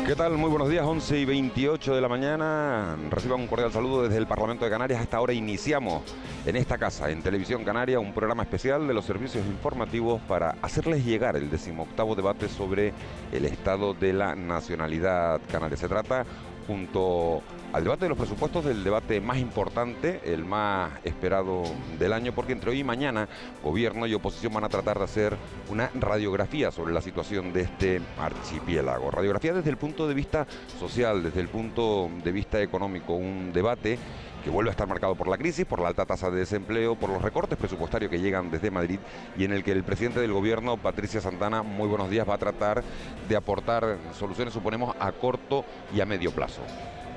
¿Qué tal? Muy buenos días, 11:28 de la mañana. Reciban un cordial saludo desde el Parlamento de Canarias. A esta hora iniciamos en esta casa, en Televisión Canaria, un programa especial de los servicios informativos para hacerles llegar el 18º debate sobre el estado de la nacionalidad canaria. Se trata, junto al debate de los presupuestos, del debate más importante, el más esperado del año, porque entre hoy y mañana gobierno y oposición van a tratar de hacer una radiografía sobre la situación de este archipiélago. Radiografía desde el punto de vista social, desde el punto de vista económico, un debate que vuelve a estar marcado por la crisis, por la alta tasa de desempleo, por los recortes presupuestarios que llegan desde Madrid, y en el que el presidente del gobierno, Patricia Santana, muy buenos días, va a tratar de aportar soluciones, suponemos, a corto y a medio plazo.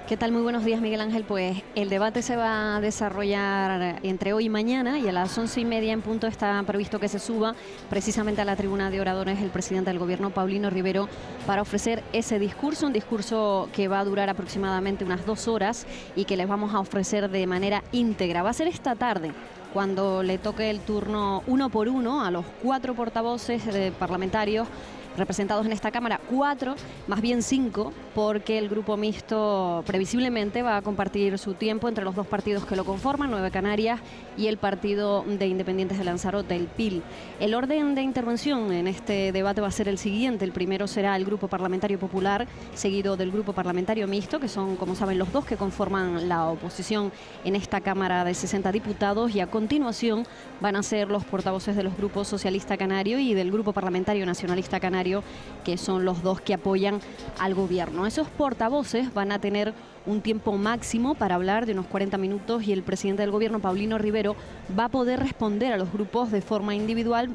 ¿Qué tal? Muy buenos días, Miguel Ángel. Pues el debate se va a desarrollar entre hoy y mañana, y a las 11:30 en punto está previsto que se suba precisamente a la tribuna de oradores el presidente del gobierno, Paulino Rivero, para ofrecer ese discurso, un discurso que va a durar aproximadamente unas 2 horas y que les vamos a ofrecer de manera íntegra. Va a ser esta tarde, cuando le toque el turno uno por uno a los 4 portavoces parlamentarios representados en esta Cámara, 4, más bien 5, porque el grupo mixto previsiblemente va a compartir su tiempo entre los 2 partidos que lo conforman, Nueva Canarias y el Partido de Independientes de Lanzarote, el PIL. El orden de intervención en este debate va a ser el siguiente. El primero será el Grupo Parlamentario Popular, seguido del Grupo Parlamentario Mixto, que son, como saben, los 2 que conforman la oposición en esta Cámara de 60 diputados, y a continuación van a ser los portavoces de los grupos Socialista Canario y del Grupo Parlamentario Nacionalista Canario, que son los 2 que apoyan al gobierno. Esos portavoces van a tener un tiempo máximo para hablar de unos 40 minutos, y el presidente del gobierno, Paulino Rivero, va a poder responder a los grupos de forma individual,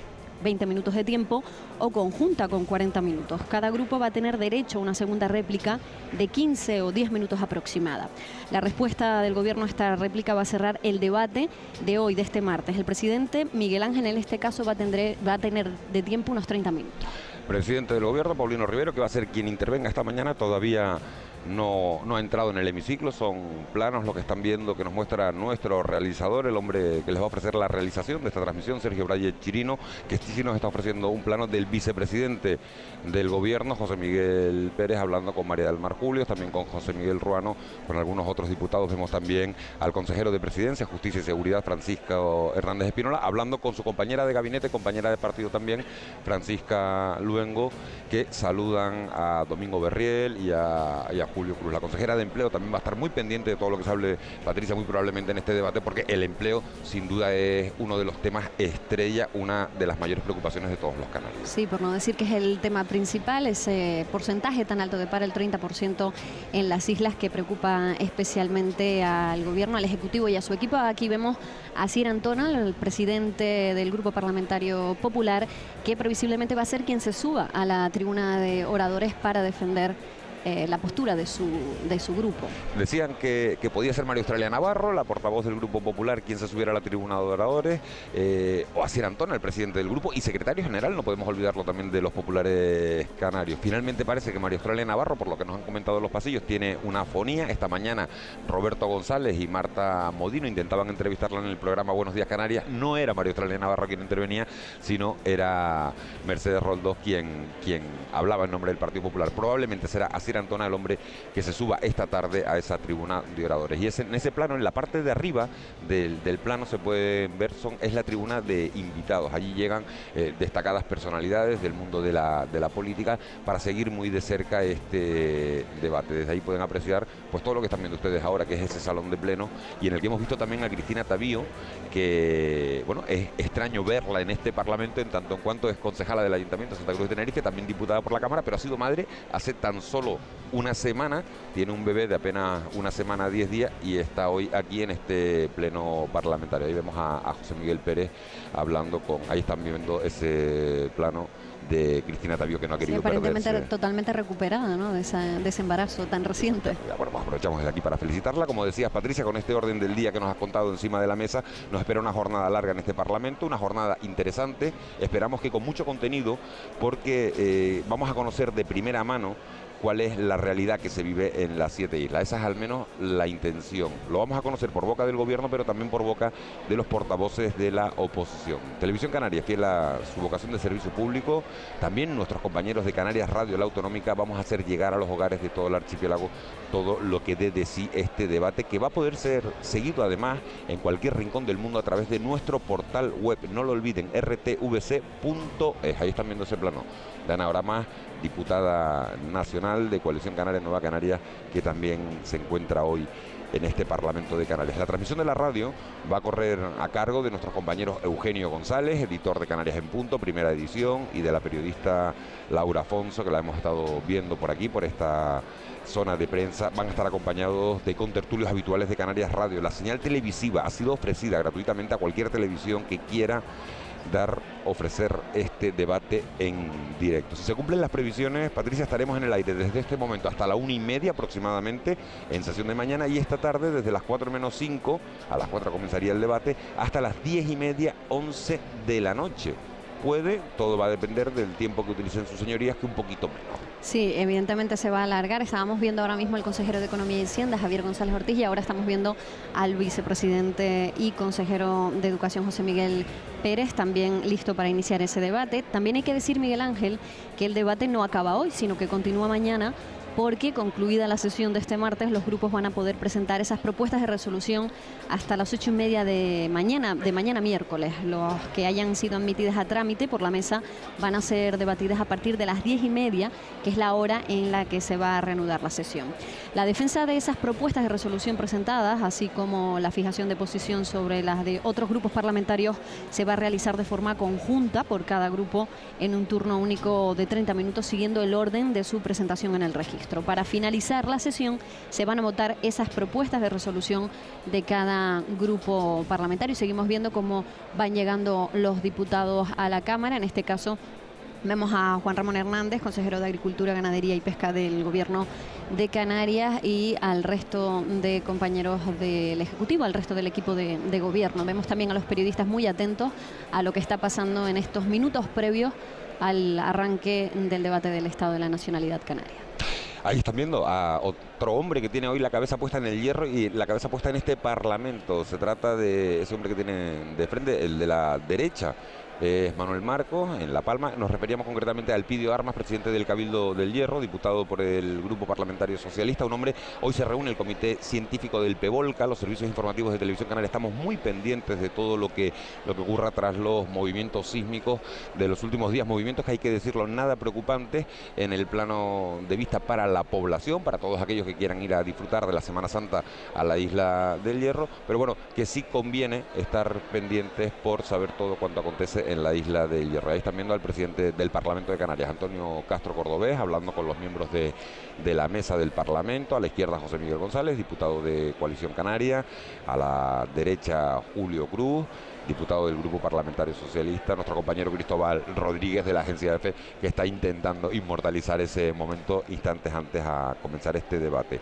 20 minutos de tiempo, o conjunta con 40 minutos. Cada grupo va a tener derecho a una segunda réplica de 15 o 10 minutos aproximada. La respuesta del gobierno a esta réplica va a cerrar el debate de hoy, de este martes. El presidente Miguel Ángel, en este caso, va a tener de tiempo unos 30 minutos. Presidente del gobierno, Paulino Rivero, que va a ser quien intervenga esta mañana, todavía no ha entrado en el hemiciclo. Son planos lo que están viendo, que nos muestra nuestro realizador, el hombre que les va a ofrecer la realización de esta transmisión, Sergio Braille Chirino, que sí nos está ofreciendo un plano del vicepresidente del gobierno, José Miguel Pérez, hablando con María del Mar Julio, también con José Miguel Ruano, con algunos otros diputados. Vemos también al consejero de Presidencia, Justicia y Seguridad, Francisco Hernández Espínola, hablando con su compañera de gabinete, compañera de partido también, Francisca Luengo, que saludan a Domingo Berriel y a Julio Cruz. La consejera de Empleo también va a estar muy pendiente de todo lo que se hable, Patricia, muy probablemente en este debate, porque el empleo sin duda es uno de los temas estrella, una de las mayores preocupaciones de todos los canarios. Sí, por no decir que es el tema principal, ese porcentaje tan alto de paro, el 30% en las islas, que preocupa especialmente al gobierno, al Ejecutivo y a su equipo. Aquí vemos a Sir Antona, el presidente del Grupo Parlamentario Popular, que previsiblemente va a ser quien se suba a la tribuna de oradores para defender la postura de su grupo. Decían que podía ser María Australia Navarro, la portavoz del Grupo Popular, quien se subiera a la tribuna de oradores, o a Sir Antona, el presidente del grupo y secretario general, no podemos olvidarlo también, de los populares canarios. Finalmente parece que María Australia Navarro, por lo que nos han comentado en los pasillos, tiene una afonía. Esta mañana Roberto González y Marta Modino intentaban entrevistarla en el programa Buenos Días Canarias. No era María Australia Navarro quien intervenía, sino era Mercedes Roldós quien hablaba en nombre del Partido Popular. Probablemente será a Sir Antona el hombre que se suba esta tarde a esa tribuna de oradores. Y en ese plano, en la parte de arriba del plano, se puede ver, es la tribuna de invitados. Allí llegan destacadas personalidades del mundo de la política para seguir muy de cerca este debate. Desde ahí pueden apreciar pues todo lo que están viendo ustedes ahora, que es ese salón de pleno, y en el que hemos visto también a Cristina Tavío, que bueno, es extraño verla en este Parlamento, en tanto en cuanto es concejala del Ayuntamiento de Santa Cruz de Tenerife, también diputada por la Cámara, pero ha sido madre hace tan solo una semana, tiene un bebé de apenas una semana, 10 días, y está hoy aquí en este pleno parlamentario. Ahí vemos a José Miguel Pérez hablando ahí están viendo ese plano de Cristina Tavío, que no ha querido aparentemente perderse. Totalmente recuperada, ¿no?, de ese embarazo tan reciente. Bueno, pues aprovechamos desde aquí para felicitarla. Como decías, Patricia, con este orden del día que nos has contado encima de la mesa, nos espera una jornada larga en este Parlamento, una jornada interesante, esperamos que con mucho contenido, porque vamos a conocer de primera mano cuál es la realidad que se vive en las 7 islas. Esa es al menos la intención. Lo vamos a conocer por boca del gobierno, pero también por boca de los portavoces de la oposición. Televisión Canaria, fiel a su vocación de servicio público, también nuestros compañeros de Canarias Radio, la Autonómica, vamos a hacer llegar a los hogares de todo el archipiélago todo lo que dé de sí este debate, que va a poder ser seguido además en cualquier rincón del mundo a través de nuestro portal web. No lo olviden, rtvc.es. Ahí están viendo ese plano de Ana Oramas, diputada nacional de Coalición Canaria Nueva Canaria, que también se encuentra hoy en este Parlamento de Canarias. La transmisión de la radio va a correr a cargo de nuestros compañeros Eugenio González, editor de Canarias en Punto, primera edición, y de la periodista Laura Afonso, que la hemos estado viendo por aquí, por esta zona de prensa. Van a estar acompañados de contertulios habituales de Canarias Radio. La señal televisiva ha sido ofrecida gratuitamente a cualquier televisión que quiera ofrecer este debate en directo. Si se cumplen las previsiones, Patricia, estaremos en el aire desde este momento hasta la 1:30 aproximadamente en sesión de mañana, y esta tarde desde las 4 menos 5, a las 4 comenzaría el debate, hasta las 10:30, 11 de la noche. Todo va a depender del tiempo que utilicen sus señorías, que un poquito menos. Sí, evidentemente se va a alargar. Estábamos viendo ahora mismo al consejero de Economía y Hacienda, Javier González Ortiz, y ahora estamos viendo al vicepresidente y consejero de Educación, José Miguel Pérez, también listo para iniciar ese debate. También hay que decir, Miguel Ángel, que el debate no acaba hoy, sino que continúa mañana, porque concluida la sesión de este martes, los grupos van a poder presentar esas propuestas de resolución hasta las 8:30 de mañana miércoles. Los que hayan sido admitidas a trámite por la mesa van a ser debatidas a partir de las 10:30, que es la hora en la que se va a reanudar la sesión. La defensa de esas propuestas de resolución presentadas, así como la fijación de posición sobre las de otros grupos parlamentarios, se va a realizar de forma conjunta por cada grupo en un turno único de 30 minutos, siguiendo el orden de su presentación en el registro. Para finalizar la sesión se van a votar esas propuestas de resolución de cada grupo parlamentario, y seguimos viendo cómo van llegando los diputados a la Cámara. En este caso vemos a Juan Ramón Hernández, consejero de Agricultura, Ganadería y Pesca del Gobierno de Canarias, y al resto de compañeros del Ejecutivo, al resto del equipo de gobierno. Vemos también a los periodistas muy atentos a lo que está pasando en estos minutos previos al arranque del debate del Estado de la Nacionalidad Canaria. Ahí están viendo a otro hombre que tiene hoy la cabeza puesta en el hierro y la cabeza puesta en este Parlamento. Se trata de ese hombre que tiene de frente, el de la derecha. Es Manuel Marcos, en La Palma. Nos referíamos concretamente a Elpidio Armas, presidente del Cabildo del Hierro, diputado por el Grupo Parlamentario Socialista. Un hombre, hoy se reúne el Comité Científico del PEVOLCA, los servicios informativos de Televisión Canaria. Estamos muy pendientes de todo lo que ocurra tras los movimientos sísmicos de los últimos días, movimientos que, hay que decirlo, nada preocupantes en el plano de vista para la población, para todos aquellos que quieran ir a disfrutar de la Semana Santa a la isla del Hierro, pero bueno, que sí conviene estar pendientes por saber todo cuanto acontece en la isla del Hierro. Ahí están viendo al presidente del Parlamento de Canarias, Antonio Castro Cordobés, hablando con los miembros de la mesa del Parlamento. A la izquierda, José Miguel González, diputado de Coalición Canaria. A la derecha, Julio Cruz, diputado del Grupo Parlamentario Socialista. Nuestro compañero Cristóbal Rodríguez, de la Agencia EFE, que está intentando inmortalizar ese momento instantes antes a comenzar este debate.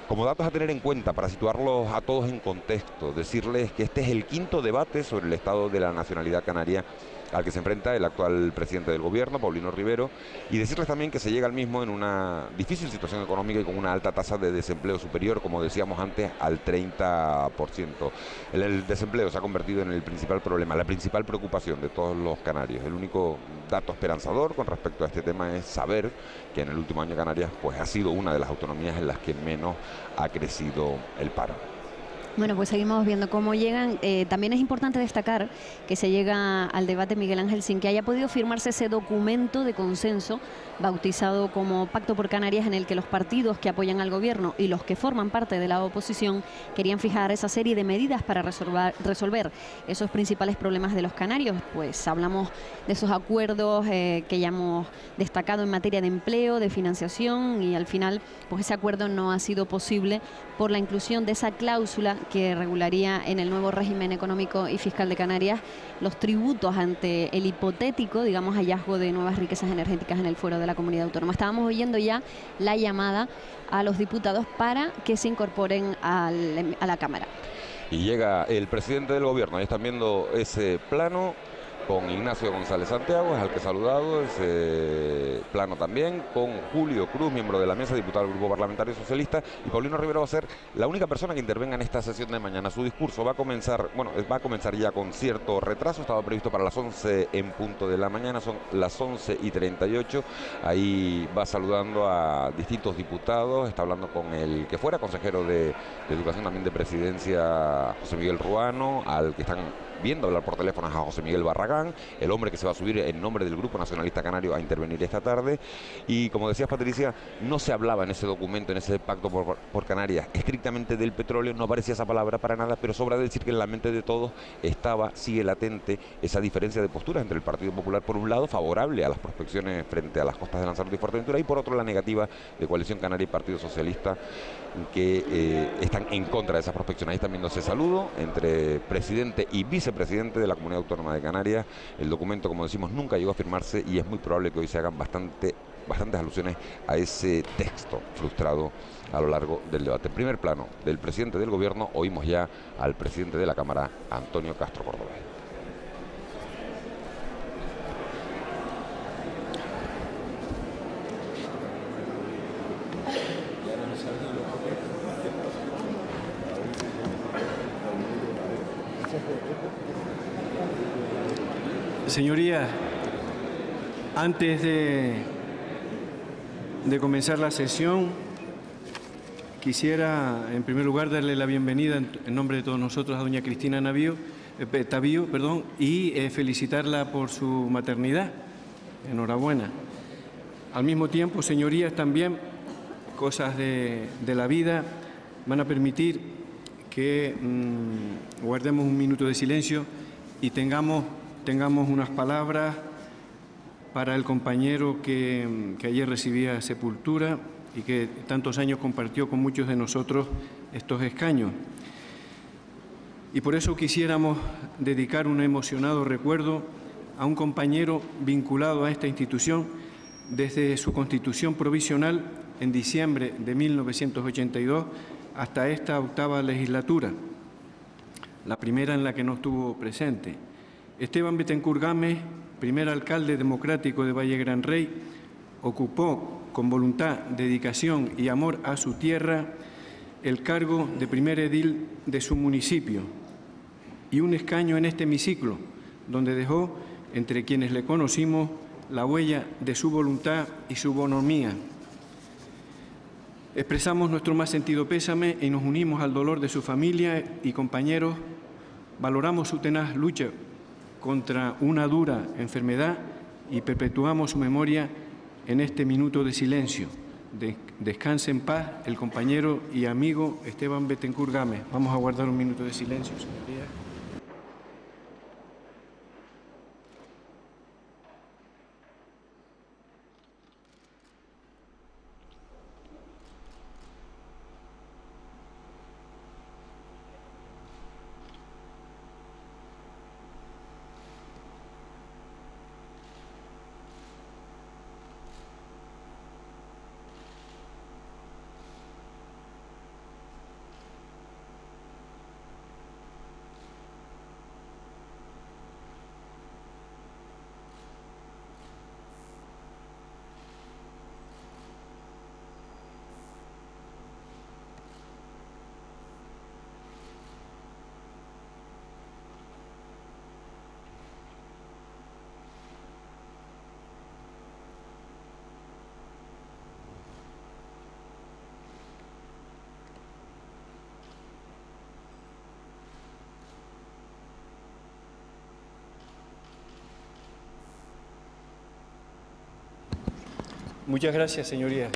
Como datos a tener en cuenta, para situarlos a todos en contexto, decirles que este es el quinto debate sobre el estado de la nacionalidad canaria al que se enfrenta el actual presidente del gobierno, Paulino Rivero, y decirles también que se llega al mismo en una difícil situación económica y con una alta tasa de desempleo superior, como decíamos antes, al 30%. El desempleo se ha convertido en el principal problema, la principal preocupación de todos los canarios. El único dato esperanzador con respecto a este tema es saber que en el último año Canarias pues ha sido una de las autonomías en las que menos ha crecido el paro. Bueno, pues seguimos viendo cómo llegan. También es importante destacar que se llega al debate, Miguel Ángel, sin que haya podido firmarse ese documento de consenso bautizado como Pacto por Canarias, en el que los partidos que apoyan al gobierno y los que forman parte de la oposición querían fijar esa serie de medidas para resolver esos principales problemas de los canarios. Pues hablamos de esos acuerdos que ya hemos destacado en materia de empleo, de financiación, y al final pues ese acuerdo no ha sido posible por la inclusión de esa cláusula que regularía en el nuevo régimen económico y fiscal de Canarias los tributos ante el hipotético, digamos, hallazgo de nuevas riquezas energéticas en el fuero de la comunidad autónoma. Estábamos oyendo ya la llamada a los diputados para que se incorporen a la Cámara. Y llega el presidente del gobierno, ahí están viendo ese plano. con Ignacio González Santiago, es al que he saludado, ese plano también, con Julio Cruz, miembro de la mesa, diputado del Grupo Parlamentario Socialista, y Paulino Rivera va a ser la única persona que intervenga en esta sesión de mañana. Su discurso va a comenzar, bueno, va a comenzar ya con cierto retraso, estaba previsto para las 11 en punto de la mañana, son las 11:38, ahí va saludando a distintos diputados, está hablando con el que fuera consejero de Educación también de Presidencia, José Miguel Ruano, al que están viendo hablar por teléfono a José Miguel Barragán, el hombre que se va a subir en nombre del Grupo Nacionalista Canario a intervenir esta tarde. Y como decías, Patricia, no se hablaba en ese documento, en ese pacto por Canarias, estrictamente del petróleo, no aparecía esa palabra para nada, pero sobra decir que en la mente de todos sigue latente esa diferencia de posturas entre el Partido Popular, por un lado, favorable a las prospecciones frente a las costas de Lanzarote y Fuerteventura, y por otro, la negativa de Coalición Canaria y Partido Socialista, que están en contra de esas prospecciones. Ahí están viendo ese saludo entre presidente y vicepresidente de la Comunidad Autónoma de Canarias. El documento, como decimos, nunca llegó a firmarse y es muy probable que hoy se hagan bastantes alusiones a ese texto frustrado a lo largo del debate. En primer plano del presidente del gobierno oímos ya al presidente de la Cámara, Antonio Castro Córdoba. Señorías, antes de comenzar la sesión, quisiera en primer lugar darle la bienvenida en nombre de todos nosotros a doña Cristina Tavío, y felicitarla por su maternidad. Enhorabuena. Al mismo tiempo, señorías, también cosas de la vida van a permitir que guardemos un minuto de silencio y tengamos unas palabras para el compañero que ayer recibía sepultura y que tantos años compartió con muchos de nosotros estos escaños. Y por eso quisiéramos dedicar un emocionado recuerdo a un compañero vinculado a esta institución desde su constitución provisional en diciembre de 1982 hasta esta octava legislatura, la primera en la que no estuvo presente. Esteban Bethencourt Gámez, primer alcalde democrático de Valle Gran Rey, ocupó con voluntad, dedicación y amor a su tierra el cargo de primer edil de su municipio y un escaño en este hemiciclo, donde dejó, entre quienes le conocimos, la huella de su voluntad y su bonomía. Expresamos nuestro más sentido pésame y nos unimos al dolor de su familia y compañeros. Valoramos su tenaz lucha contra una dura enfermedad y perpetuamos su memoria en este minuto de silencio. Descanse en paz el compañero y amigo Esteban Bethencourt Gámez. Vamos a guardar un minuto de silencio, señorías. Muchas gracias, señoría.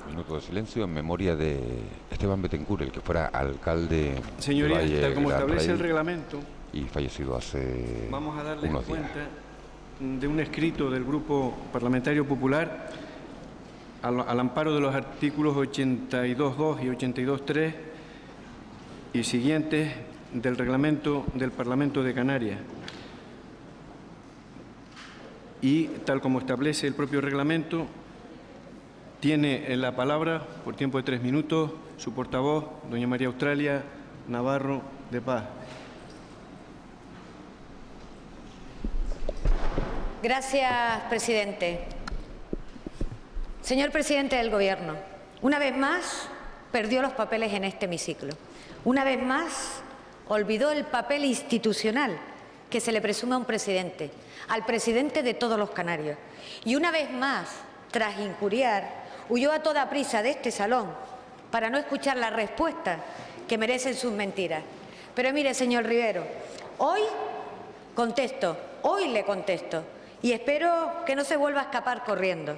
Minuto de silencio en memoria de Esteban Bethencourt, el que fuera alcalde. Señoría, tal como establece el reglamento, y fallecido hace vamos a darles unos cuenta días. de un escrito del Grupo Parlamentario Popular al amparo de los artículos 82.2 y 82.3 y siguientes del reglamento del Parlamento de Canarias. Y, tal como establece el propio reglamento, tiene la palabra, por tiempo de 3 minutos, su portavoz, doña María Australia Navarro de Paz. Gracias, presidente. Señor presidente del Gobierno, una vez más perdió los papeles en este hemiciclo. Una vez más olvidó el papel institucional que se le presume a un presidente, al presidente de todos los canarios. Y una vez más, tras injuriar, huyó a toda prisa de este salón para no escuchar la respuesta que merecen sus mentiras. Pero mire, señor Rivero, hoy le contesto, y espero que no se vuelva a escapar corriendo.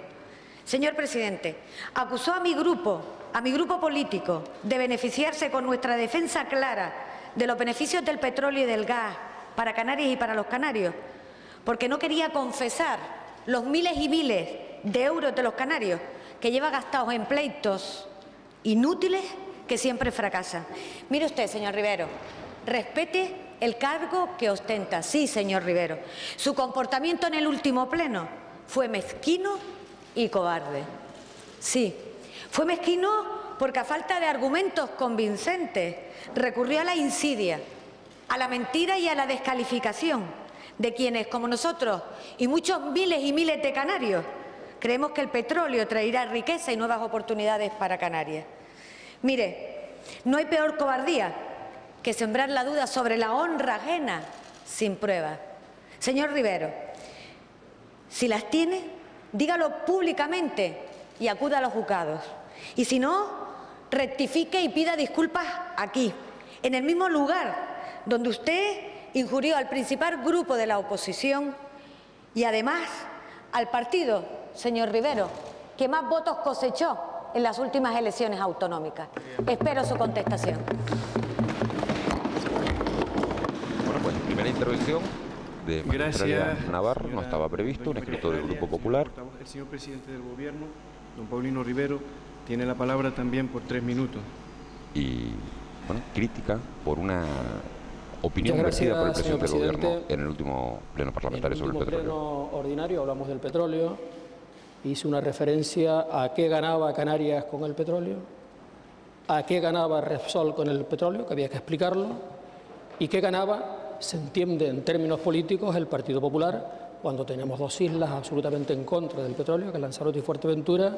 Señor presidente, acusó a mi grupo político de beneficiarse con nuestra defensa clara de los beneficios del petróleo y del gas para Canarias y para los canarios, porque no quería confesar los miles y miles de euros de los canarios que lleva gastados en pleitos inútiles que siempre fracasan. Mire usted, señor Rivero, respete el cargo que ostenta. Sí, señor Rivero, su comportamiento en el último pleno fue mezquino y cobarde. Sí, fue mezquino porque a falta de argumentos convincentes recurrió a la insidia, a la mentira y a la descalificación de quienes, como nosotros y muchos miles y miles de canarios, creemos que el petróleo traerá riqueza y nuevas oportunidades para Canarias. Mire, no hay peor cobardía que sembrar la duda sobre la honra ajena sin pruebas. Señor Rivero, si las tiene, dígalo públicamente y acuda a los juzgados. Y si no, rectifique y pida disculpas aquí, en el mismo lugar donde usted injurió al principal grupo de la oposición y además al partido, señor Rivero, que más votos cosechó en las últimas elecciones autonómicas. Espero su contestación. Bueno, pues primera intervención de María Australia Navarro, no estaba previsto, un escrito del Grupo Popular. El señor presidente del Gobierno, don Paulino Rivero, tiene la palabra también por 3 minutos. Y, bueno, crítica por una opinión vertida por el presidente del Gobierno en el último pleno parlamentario sobre el petróleo. En el último pleno ordinario hablamos del petróleo, hice una referencia a qué ganaba Canarias con el petróleo, a qué ganaba Repsol con el petróleo, que había que explicarlo, y qué ganaba, se entiende en términos políticos, el Partido Popular, cuando tenemos dos islas absolutamente en contra del petróleo, que es Lanzarote y Fuerteventura.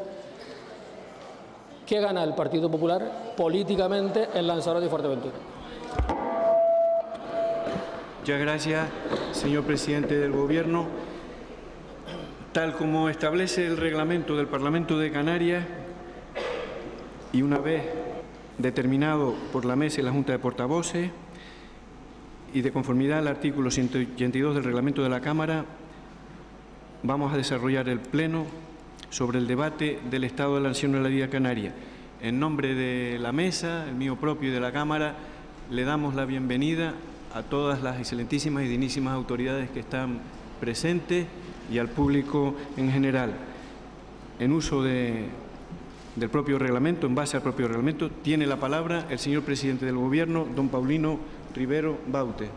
¿Qué gana el Partido Popular políticamente en Lanzarote y Fuerteventura? Muchas gracias, señor presidente del Gobierno. Tal como establece el reglamento del Parlamento de Canarias y una vez determinado por la Mesa y la Junta de Portavoces y de conformidad al artículo 182 del reglamento de la Cámara, vamos a desarrollar el pleno sobre el debate del estado de la nacionalidad canaria. En nombre de la Mesa, el mío propio y de la Cámara, le damos la bienvenida a todas las excelentísimas y dignísimas autoridades que están presentes y al público en general. En uso del propio reglamento, en base al propio reglamento, tiene la palabra el señor presidente del Gobierno, don Paulino Rivero Baute.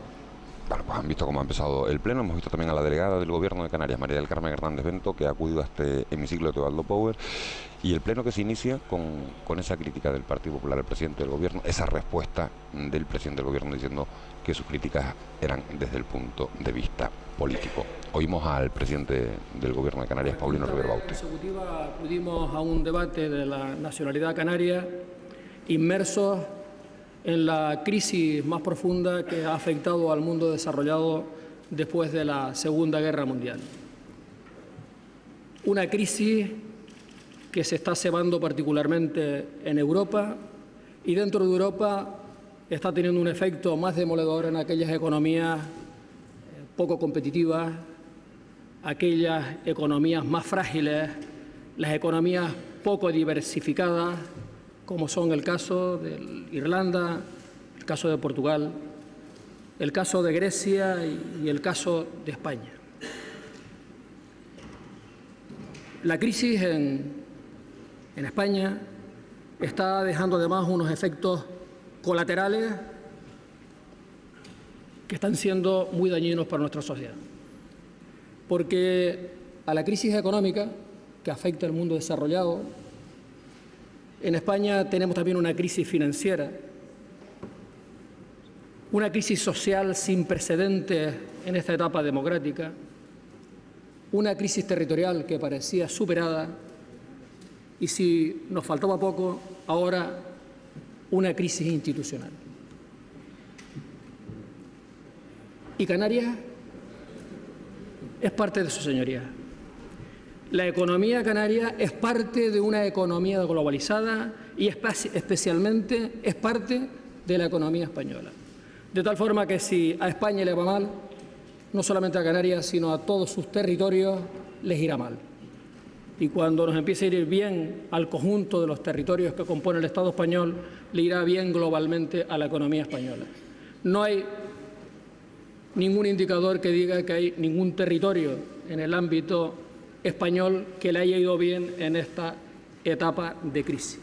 Bueno, pues han visto cómo ha empezado el pleno, hemos visto también a la delegada del Gobierno de Canarias, María del Carmen Hernández Bento, que ha acudido a este hemiciclo de Teobaldo Power, y el pleno que se inicia con esa crítica del Partido Popular al presidente del Gobierno, esa respuesta del presidente del Gobierno diciendo que sus críticas eran desde el punto de vista político. Oímos al presidente del Gobierno de Canarias, Paulino Rivero Baute. Acudimos a un debate de la nacionalidad canaria inmersos en la crisis más profunda que ha afectado al mundo desarrollado después de la Segunda Guerra Mundial. Una crisis que se está cebando particularmente en Europa y dentro de Europa está teniendo un efecto más demoledor en aquellas economías poco competitivas, aquellas economías más frágiles, las economías poco diversificadas, como son el caso de Irlanda, el caso de Portugal, el caso de Grecia y el caso de España. La crisis en España está dejando además unos efectos colaterales que están siendo muy dañinos para nuestra sociedad. Porque a la crisis económica que afecta al mundo desarrollado, en España tenemos también una crisis financiera una crisis social sin precedentes en esta etapa democrática, una crisis territorial que parecía superada y, si nos faltaba poco, ahora una crisis institucional. Y Canarias es parte de eso, señorías. La economía canaria es parte de una economía globalizada y especialmente es parte de la economía española. De tal forma que si a España le va mal, no solamente a Canarias, sino a todos sus territorios, les irá mal. Y cuando nos empiece a ir bien al conjunto de los territorios que componen el Estado español, le irá bien globalmente a la economía española. No hay ningún indicador que diga que hay ningún territorio en el ámbito español que le haya ido bien en esta etapa de crisis.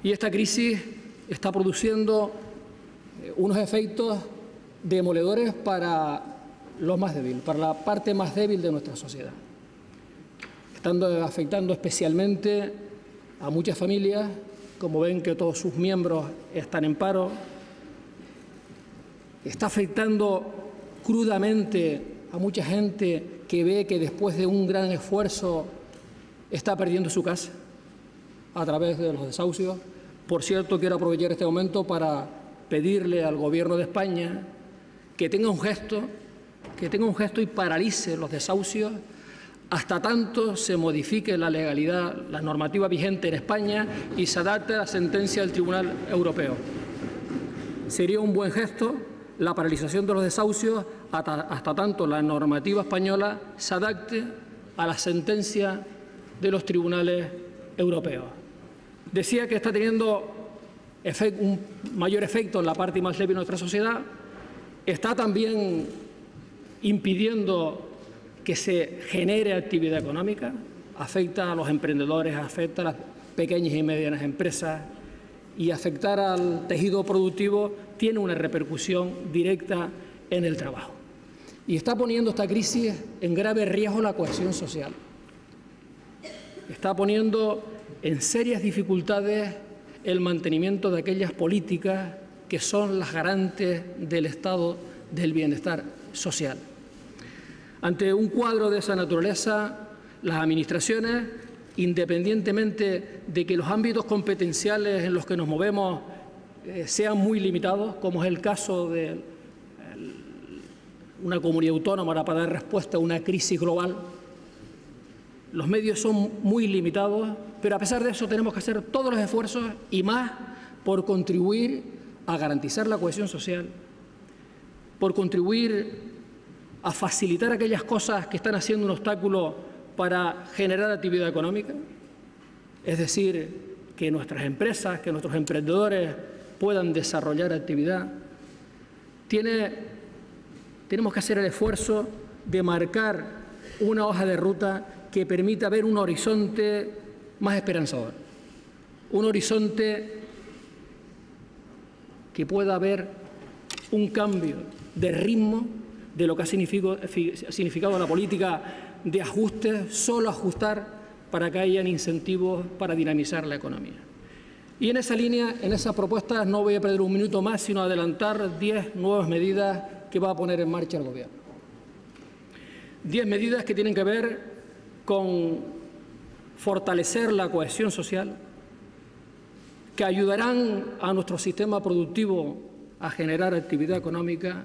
Y esta crisis está produciendo unos efectos demoledores para los más débiles, para la parte más débil de nuestra sociedad. Estando afectando especialmente a muchas familias, como ven que todos sus miembros están en paro. Está afectando crudamente a mucha gente que ve que después de un gran esfuerzo está perdiendo su casa a través de los desahucios. Por cierto, quiero aprovechar este momento para pedirle al Gobierno de España que tenga un gesto y paralice los desahucios hasta tanto se modifique la legalidad, la normativa vigente en España y se adapte a la sentencia del Tribunal Europeo. Sería un buen gesto la paralización de los desahucios hasta tanto la normativa española se adapte a la sentencia de los tribunales europeos. Decía que está teniendo un mayor efecto en la parte más débil de nuestra sociedad, está también impidiendo que se genere actividad económica, afecta a los emprendedores, afecta a las pequeñas y medianas empresas y afectar al tejido productivo tiene una repercusión directa en el trabajo. Y está poniendo esta crisis en grave riesgo la cohesión social. Está poniendo en serias dificultades el mantenimiento de aquellas políticas que son las garantes del estado del bienestar social. Ante un cuadro de esa naturaleza, las administraciones, independientemente de que los ámbitos competenciales en los que nos movemos sean muy limitados, como es el caso de una comunidad autónoma para dar respuesta a una crisis global, los medios son muy limitados, pero a pesar de eso tenemos que hacer todos los esfuerzos y más por contribuir a garantizar la cohesión social, por contribuir a facilitar aquellas cosas que están haciendo un obstáculo para generar actividad económica, es decir, que nuestras empresas, que nuestros emprendedores puedan desarrollar actividad. Tenemos que hacer el esfuerzo de marcar una hoja de ruta que permita ver un horizonte más esperanzador, un horizonte que pueda haber un cambio de ritmo de lo que ha significado la política de ajuste, solo ajustar para que hayan incentivos para dinamizar la economía. Y en esa línea, en esas propuestas, no voy a perder un minuto más, sino adelantar 10 nuevas medidas que va a poner en marcha el Gobierno. 10 medidas que tienen que ver con fortalecer la cohesión social, que ayudarán a nuestro sistema productivo a generar actividad económica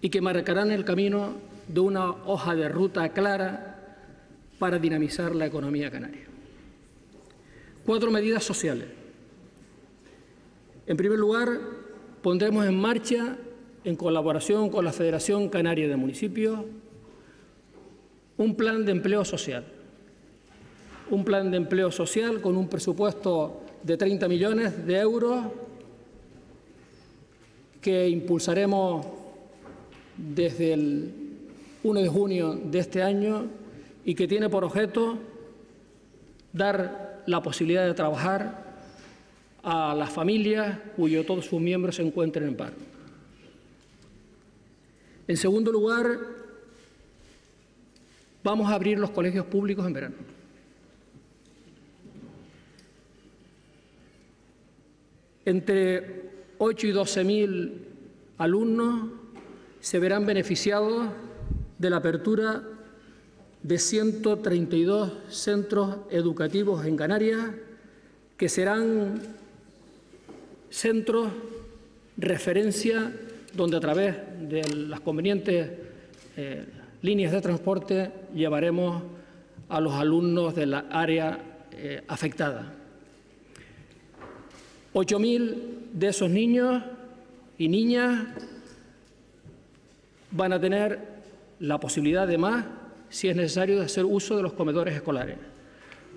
y que marcarán el camino de una hoja de ruta clara para dinamizar la economía canaria. 4 medidas sociales. En primer lugar, pondremos en marcha, en colaboración con la Federación Canaria de Municipios, un plan de empleo social. Un plan de empleo social con un presupuesto de 30 millones de euros que impulsaremos desde el 1 de junio de este año y que tiene por objeto dar la posibilidad de trabajar a las familias todos sus miembros se encuentren en paro. En segundo lugar, vamos a abrir los colegios públicos en verano. Entre 8 y 12.000 alumnos se verán beneficiados de la apertura de 132 centros educativos en Canarias, que serán centros referencia donde a través de las convenientes líneas de transporte llevaremos a los alumnos de la área afectada. 8.000 de esos niños y niñas van a tener la posibilidad, además, si es necesario, de hacer uso de los comedores escolares.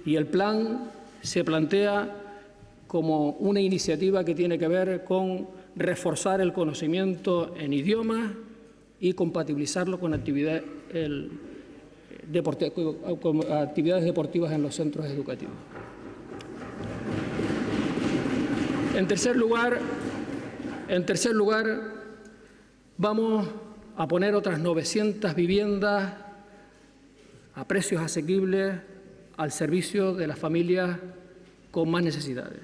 Y el plan se plantea como una iniciativa que tiene que ver con reforzar el conocimiento en idiomas y compatibilizarlo con actividades deportivas en los centros educativos. En tercer lugar, vamos a poner otras 900 viviendas a precios asequibles al servicio de las familias con más necesidades.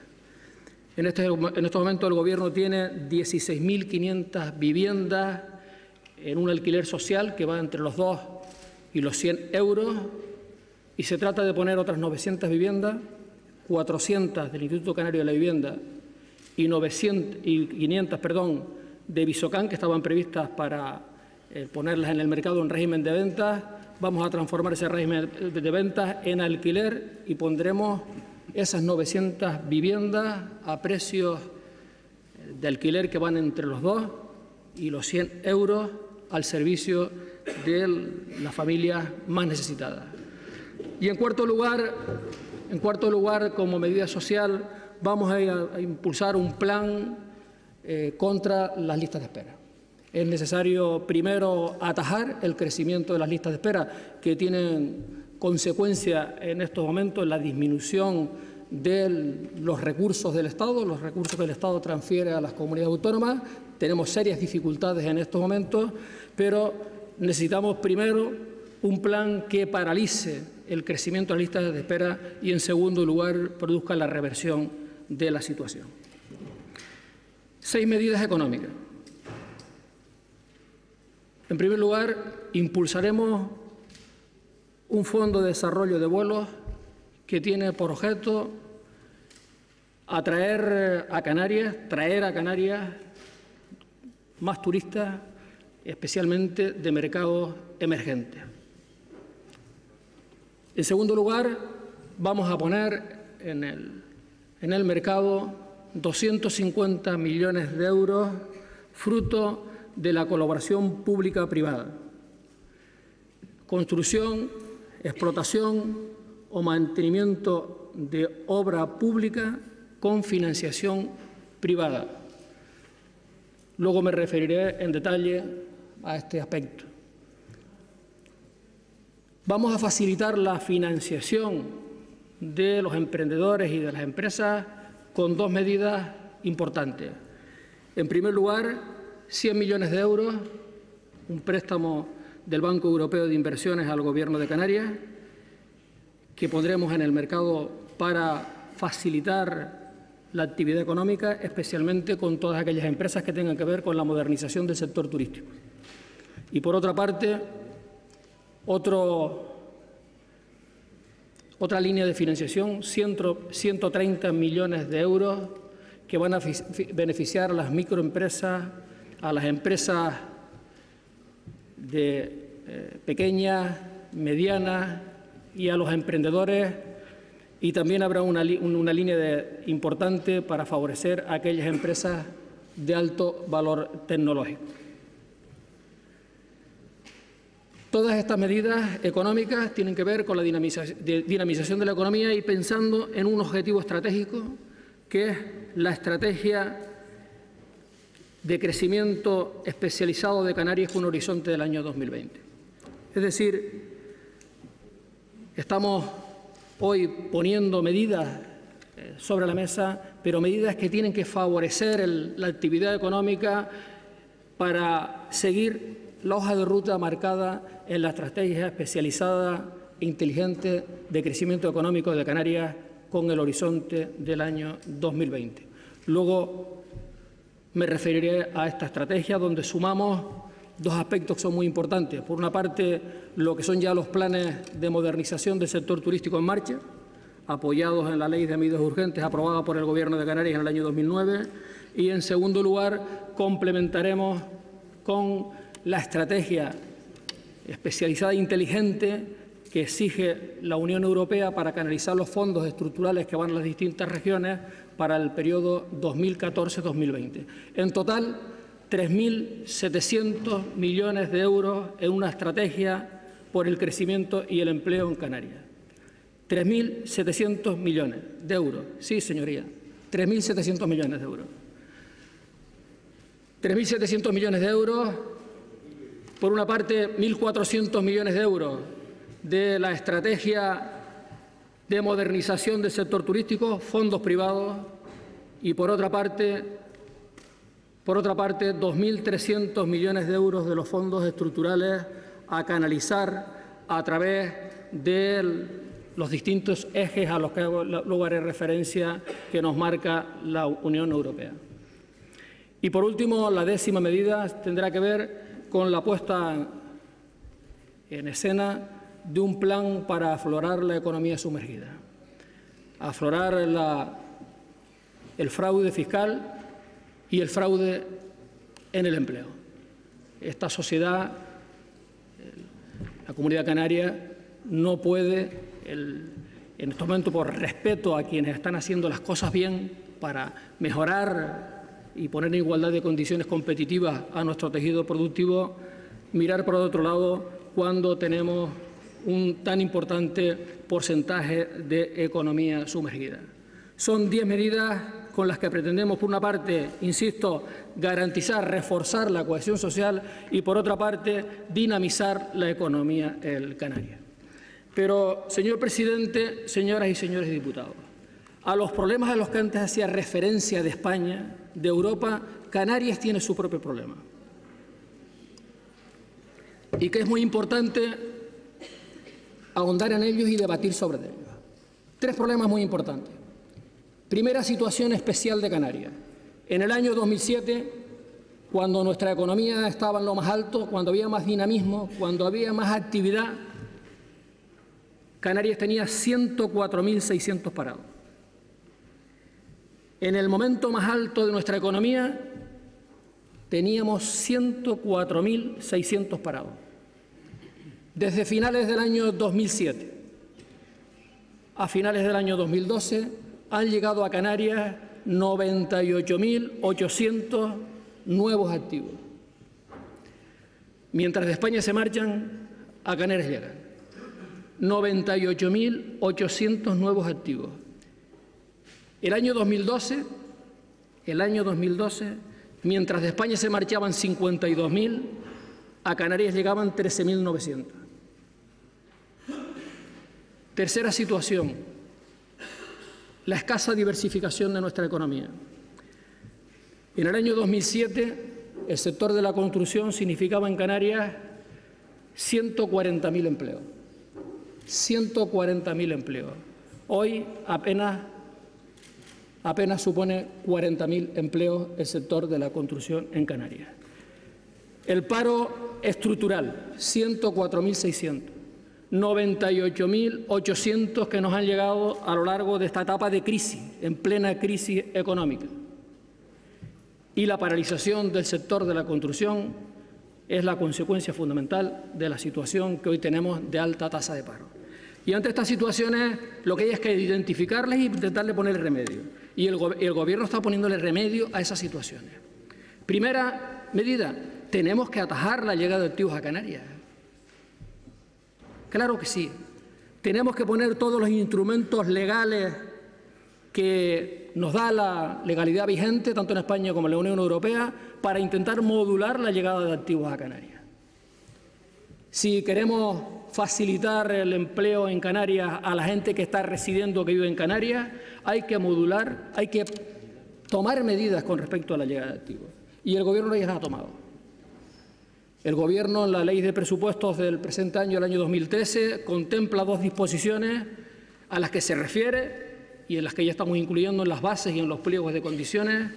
En estos momentos el Gobierno tiene 16.500 viviendas en un alquiler social que va entre los 2 y los 100 euros, y se trata de poner otras 900 viviendas, 400 del Instituto Canario de la Vivienda y 500 de Visocán, que estaban previstas para ponerlas en el mercado en régimen de ventas. Vamos a transformar ese régimen de ventas en alquiler y pondremos esas 900 viviendas a precios de alquiler que van entre los 2 y los 100 euros al servicio de las familias más necesitadas. Y en cuarto lugar, como medida social, vamos a impulsar un plan contra las listas de espera. Es necesario, primero, atajar el crecimiento de las listas de espera, que tienen consecuencia en estos momentos en la disminución de los recursos del Estado, los recursos que el Estado transfiere a las comunidades autónomas. Tenemos serias dificultades en estos momentos, pero necesitamos primero un plan que paralice el crecimiento de las listas de espera y, en segundo lugar, produzca la reversión de la situación. 6 medidas económicas. En primer lugar, impulsaremos un fondo de desarrollo de vuelos que tiene por objeto traer a Canarias más turistas, especialmente de mercados emergentes. En segundo lugar, vamos a poner en el mercado 250 millones de euros fruto de la colaboración pública-privada. Construcción, explotación o mantenimiento de obra pública con financiación privada. Luego me referiré en detalle a este aspecto. Vamos a facilitar la financiación de los emprendedores y de las empresas con 2 medidas importantes. En primer lugar, 100 millones de euros, un préstamo del Banco Europeo de Inversiones al Gobierno de Canarias, que pondremos en el mercado para facilitar la actividad económica, especialmente con todas aquellas empresas que tengan que ver con la modernización del sector turístico. Y, por otra parte, otra línea de financiación, 130 millones de euros, que van a beneficiar a las microempresas, a las empresas pequeñas, medianas y a los emprendedores, y también habrá una línea importante para favorecer a aquellas empresas de alto valor tecnológico. Todas estas medidas económicas tienen que ver con la dinamización de la economía y pensando en un objetivo estratégico, que es la estrategia de crecimiento especializado de Canarias con un horizonte del año 2020. Es decir, estamos hoy poniendo medidas sobre la mesa, pero medidas que tienen que favorecer la actividad económica para seguir la hoja de ruta marcada en la estrategia especializada e inteligente de crecimiento económico de Canarias con el horizonte del año 2020. Luego me referiré a esta estrategia, donde sumamos dos aspectos que son muy importantes. Por una parte, lo que son ya los planes de modernización del sector turístico en marcha, apoyados en la Ley de Medidas Urgentes aprobada por el Gobierno de Canarias en el año 2009. Y, en segundo lugar, complementaremos con la estrategia especializada e inteligente que exige la Unión Europea para canalizar los fondos estructurales que van a las distintas regiones para el periodo 2014-2020. En total, 3.700 millones de euros en una estrategia por el crecimiento y el empleo en Canarias. 3.700 millones de euros. Sí, señoría, 3.700 millones de euros. 3.700 millones de euros, por una parte, 1.400 millones de euros de la estrategia de modernización del sector turístico, fondos privados, y por otra parte 2.300 millones de euros de los fondos estructurales a canalizar a través de los distintos ejes a los que luego haré referencia que nos marca la Unión Europea. Y por último, la 10ª medida tendrá que ver con la puesta en escena de un plan para aflorar la economía sumergida, aflorar el fraude fiscal y el fraude en el empleo. Esta sociedad, la Comunidad Canaria, no puede, en este momento, por respeto a quienes están haciendo las cosas bien para mejorar y poner en igualdad de condiciones competitivas a nuestro tejido productivo, mirar por otro lado cuando tenemos un tan importante porcentaje de economía sumergida. Son 10 medidas con las que pretendemos, por una parte, insisto, garantizar, reforzar la cohesión social y, por otra parte, dinamizar la economía canaria. Pero, señor presidente, señoras y señores diputados, a los problemas a los que antes hacía referencia de España, de Europa, Canarias tiene su propio problema. Y que es muy importante ahondar en ellos y debatir sobre ellos. 3 problemas muy importantes. Primera situación especial de Canarias. En el año 2007, cuando nuestra economía estaba en lo más alto, cuando había más dinamismo, cuando había más actividad, Canarias tenía 104.600 parados. En el momento más alto de nuestra economía teníamos 104.600 parados. Desde finales del año 2007 a finales del año 2012 han llegado a Canarias 98.800 nuevos activos. Mientras de España se marchan, a Canarias llegan 98.800 nuevos activos. El año 2012, mientras de España se marchaban 52.000, a Canarias llegaban 13.900. Tercera situación, la escasa diversificación de nuestra economía. En el año 2007, el sector de la construcción significaba en Canarias 140.000 empleos. 140.000 empleos. Hoy apenas supone 40.000 empleos el sector de la construcción en Canarias. El paro estructural, 104.600. 98.800 que nos han llegado a lo largo de esta etapa de crisis, en plena crisis económica. Y la paralización del sector de la construcción es la consecuencia fundamental de la situación que hoy tenemos de alta tasa de paro. Y ante estas situaciones lo que hay es que identificarlas y intentarle poner remedio. Y el Gobierno está poniéndole remedio a esas situaciones. Primera medida, tenemos que atajar la llegada de activos a Canarias. Claro que sí. Tenemos que poner todos los instrumentos legales que nos da la legalidad vigente, tanto en España como en la Unión Europea, para intentar modular la llegada de activos a Canarias. Si queremos facilitar el empleo en Canarias a la gente que está residiendo, que vive en Canarias, hay que modular, hay que tomar medidas con respecto a la llegada de activos. Y el Gobierno ya las ha tomado. El Gobierno, en la Ley de Presupuestos del presente año, el año 2013, contempla 2 disposiciones a las que se refiere y en las que ya estamos incluyendo en las bases y en los pliegos de condiciones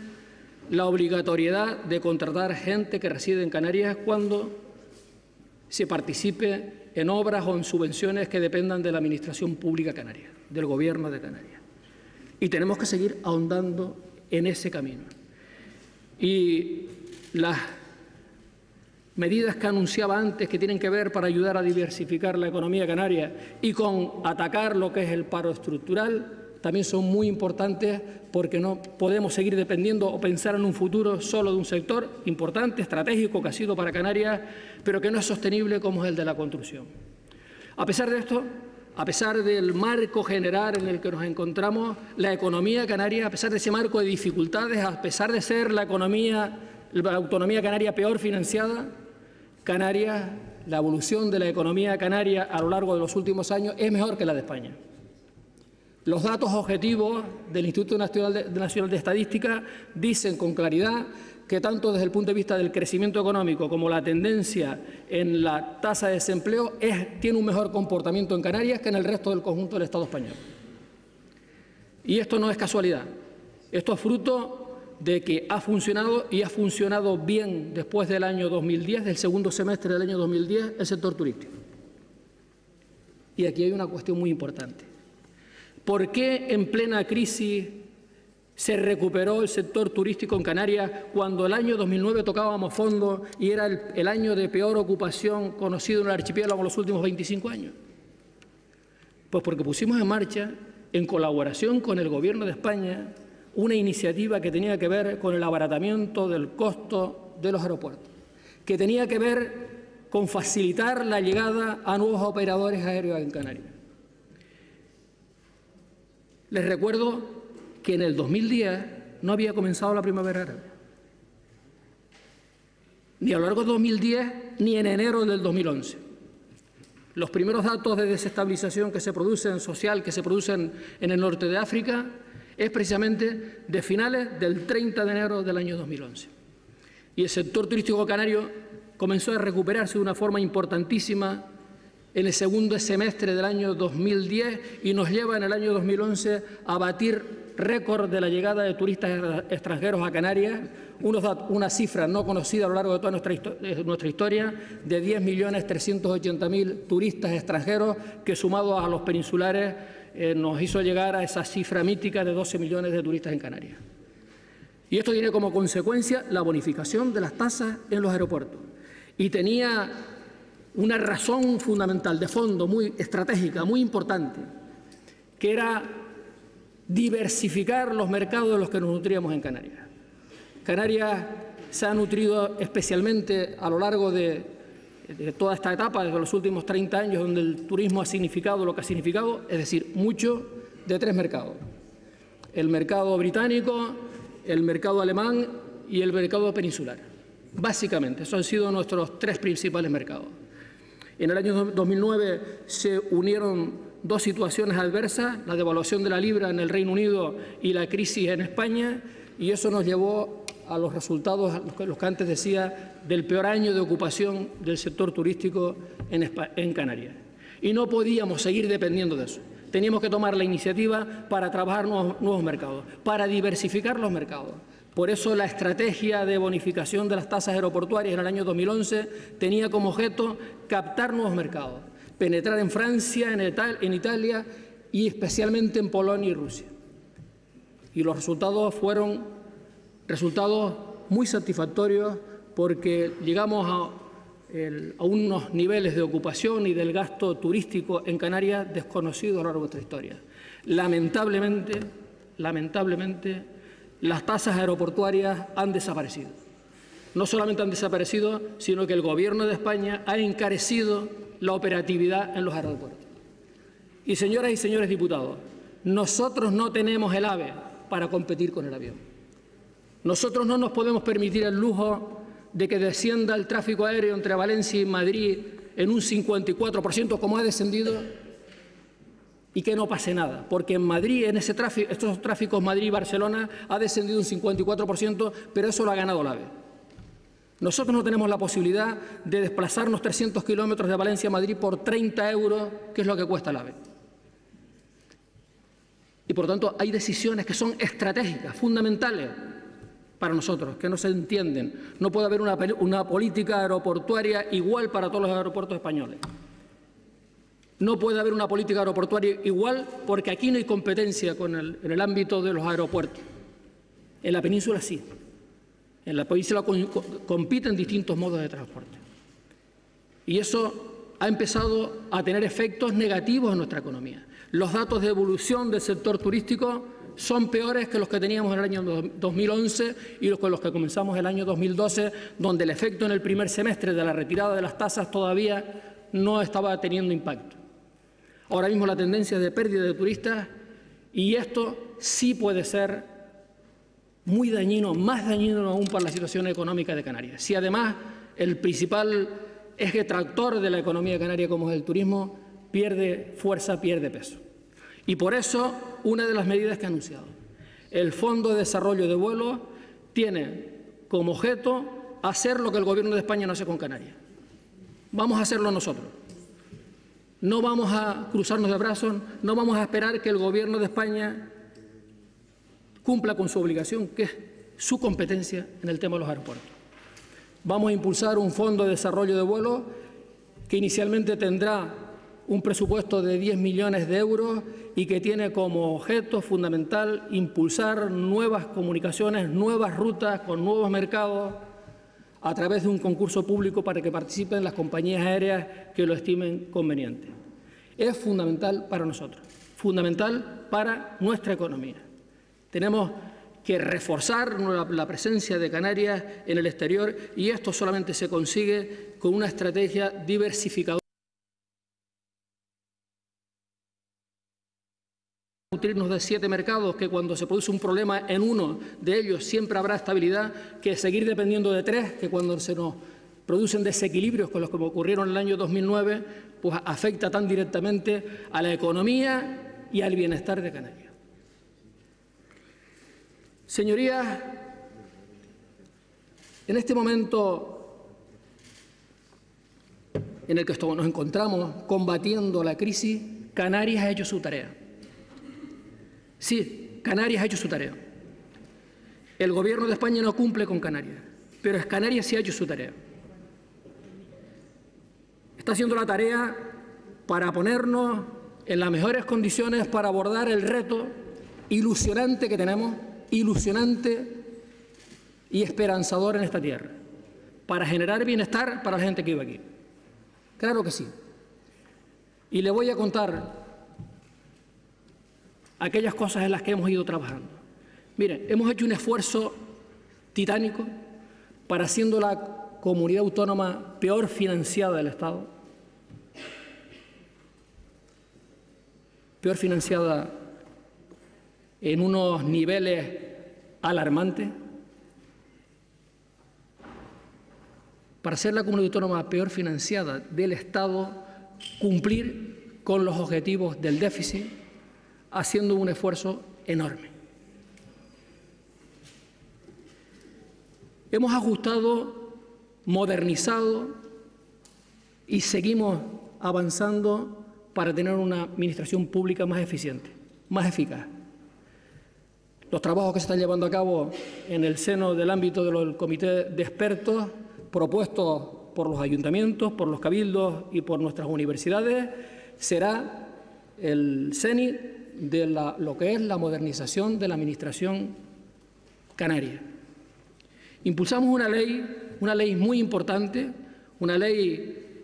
la obligatoriedad de contratar gente que reside en Canarias cuando se participe en obras o en subvenciones que dependan de la Administración Pública canaria, del Gobierno de Canarias. Y tenemos que seguir ahondando en ese camino. Y las medidas que anunciaba antes, que tienen que ver para ayudar a diversificar la economía canaria y con atacar lo que es el paro estructural, también son muy importantes, porque no podemos seguir dependiendo o pensar en un futuro solo de un sector importante, estratégico, que ha sido para Canarias, pero que no es sostenible, como es el de la construcción. A pesar de esto, a pesar del marco general en el que nos encontramos, la economía canaria, a pesar de ese marco de dificultades, a pesar de ser la autonomía canaria peor financiada, Canarias, la evolución de la economía canaria a lo largo de los últimos años es mejor que la de España. Los datos objetivos del Instituto Nacional de Estadística dicen con claridad que tanto desde el punto de vista del crecimiento económico como la tendencia en la tasa de desempleo tiene un mejor comportamiento en Canarias que en el resto del conjunto del Estado español. Y esto no es casualidad, esto es fruto de que ha funcionado y ha funcionado bien después del año 2010, del segundo semestre del año 2010, el sector turístico. Y aquí hay una cuestión muy importante. ¿Por qué en plena crisis se recuperó el sector turístico en Canarias cuando el año 2009 tocábamos fondo y era el año de peor ocupación conocido en el archipiélago en los últimos 25 años? Pues porque pusimos en marcha, en colaboración con el Gobierno de España, una iniciativa que tenía que ver con el abaratamiento del costo de los aeropuertos, que tenía que ver con facilitar la llegada a nuevos operadores aéreos en Canarias. Les recuerdo que en el 2010 no había comenzado la primavera árabe, ni a lo largo de 2010 ni en enero del 2011. Los primeros datos de desestabilización que se producen, social, que se producen en el norte de África, es precisamente de finales del 30 de enero del año 2011. Y el sector turístico canario comenzó a recuperarse de una forma importantísima en el segundo semestre del año 2010 y nos lleva en el año 2011 a batir récord de la llegada de turistas extranjeros a Canarias, una cifra no conocida a lo largo de toda nuestra historia, de 10.380.000 turistas extranjeros, que sumados a los peninsulares nos hizo llegar a esa cifra mítica de 12 millones de turistas en Canarias. Y esto tiene como consecuencia la bonificación de las tasas en los aeropuertos. Y tenía una razón fundamental, de fondo, muy estratégica, muy importante, que era diversificar los mercados de los que nos nutríamos en Canarias. Canarias se ha nutrido especialmente a lo largo de toda esta etapa, desde los últimos 30 años, donde el turismo ha significado lo que ha significado, es decir, mucho, de tres mercados: el mercado británico, el mercado alemán y el mercado peninsular. Básicamente, esos han sido nuestros tres principales mercados. En el año 2009 se unieron dos situaciones adversas, la devaluación de la libra en el Reino Unido y la crisis en España, y eso nos llevó a los resultados, los que antes decía, del peor año de ocupación del sector turístico en Canarias. Y no podíamos seguir dependiendo de eso. Teníamos que tomar la iniciativa para trabajar nuevos mercados, para diversificar los mercados. Por eso la estrategia de bonificación de las tasas aeroportuarias en el año 2011 tenía como objeto captar nuevos mercados, penetrar en Francia, en Italia y especialmente en Polonia y Rusia. Y los resultados fueron resultados muy satisfactorios, porque llegamos a unos niveles de ocupación y del gasto turístico en Canarias desconocidos a lo largo de nuestra historia. Lamentablemente, las tasas aeroportuarias han desaparecido. No solamente han desaparecido, sino que el Gobierno de España ha encarecido la operatividad en los aeropuertos. Y señoras y señores diputados, nosotros no tenemos el AVE para competir con el avión. Nosotros no nos podemos permitir el lujo de que descienda el tráfico aéreo entre Valencia y Madrid en un 54%, como ha descendido, y que no pase nada, porque en Madrid, en estos tráficos Madrid-Barcelona, ha descendido un 54%, pero eso lo ha ganado el AVE. Nosotros no tenemos la posibilidad de desplazarnos 300 kilómetros de Valencia a Madrid por 30 euros, que es lo que cuesta el AVE. Y por tanto hay decisiones que son estratégicas, fundamentales, para nosotros, que no se entienden. No puede haber una política aeroportuaria igual para todos los aeropuertos españoles. No puede haber una política aeroportuaria igual porque aquí no hay competencia en el ámbito de los aeropuertos. En la península sí. En la península compiten distintos modos de transporte. Y eso ha empezado a tener efectos negativos en nuestra economía. Los datos de evolución del sector turístico son peores que los que teníamos en el año 2011 y con los que comenzamos el año 2012, donde el efecto en el primer semestre de la retirada de las tasas todavía no estaba teniendo impacto. Ahora mismo la tendencia es de pérdida de turistas y esto sí puede ser muy dañino, más dañino aún para la situación económica de Canarias. Si además el principal eje tractor de la economía canaria, como es el turismo, pierde fuerza, pierde peso. Y por eso, una de las medidas que ha anunciado el Fondo de Desarrollo de Vuelos tiene como objeto hacer lo que el Gobierno de España no hace con Canarias. Vamos a hacerlo nosotros. No vamos a cruzarnos de brazos, no vamos a esperar que el Gobierno de España cumpla con su obligación, que es su competencia en el tema de los aeropuertos. Vamos a impulsar un fondo de desarrollo de vuelos que inicialmente tendrá un presupuesto de 10 millones de euros y que tiene como objeto fundamental impulsar nuevas comunicaciones, nuevas rutas con nuevos mercados a través de un concurso público para que participen las compañías aéreas que lo estimen conveniente. Es fundamental para nosotros, fundamental para nuestra economía. Tenemos que reforzar la presencia de Canarias en el exterior y esto solamente se consigue con una estrategia diversificadora. Nutrirnos de 7 mercados, que cuando se produce un problema en uno de ellos siempre habrá estabilidad, que seguir dependiendo de 3, que cuando se nos producen desequilibrios con los que ocurrieron en el año 2009, pues afecta tan directamente a la economía y al bienestar de Canarias. Señorías, en este momento en el que nos encontramos combatiendo la crisis, Canarias ha hecho su tarea. Sí, Canarias ha hecho su tarea. El Gobierno de España no cumple con Canarias, pero Canarias sí ha hecho su tarea. Está haciendo la tarea para ponernos en las mejores condiciones para abordar el reto ilusionante que tenemos, ilusionante y esperanzador en esta tierra, para generar bienestar para la gente que vive aquí. Claro que sí. Y le voy a contar aquellas cosas en las que hemos ido trabajando. Miren, hemos hecho un esfuerzo titánico para, siendo la comunidad autónoma peor financiada del Estado, peor financiada en unos niveles alarmantes, para ser la comunidad autónoma peor financiada del Estado, cumplir con los objetivos del déficit, haciendo un esfuerzo enorme. Hemos ajustado, modernizado y seguimos avanzando para tener una administración pública más eficiente, más eficaz. Los trabajos que se están llevando a cabo en el seno del ámbito del comité de expertos propuestos por los ayuntamientos, por los cabildos y por nuestras universidades será el cenit de lo que es la modernización de la administración canaria. Impulsamos una ley muy importante, una ley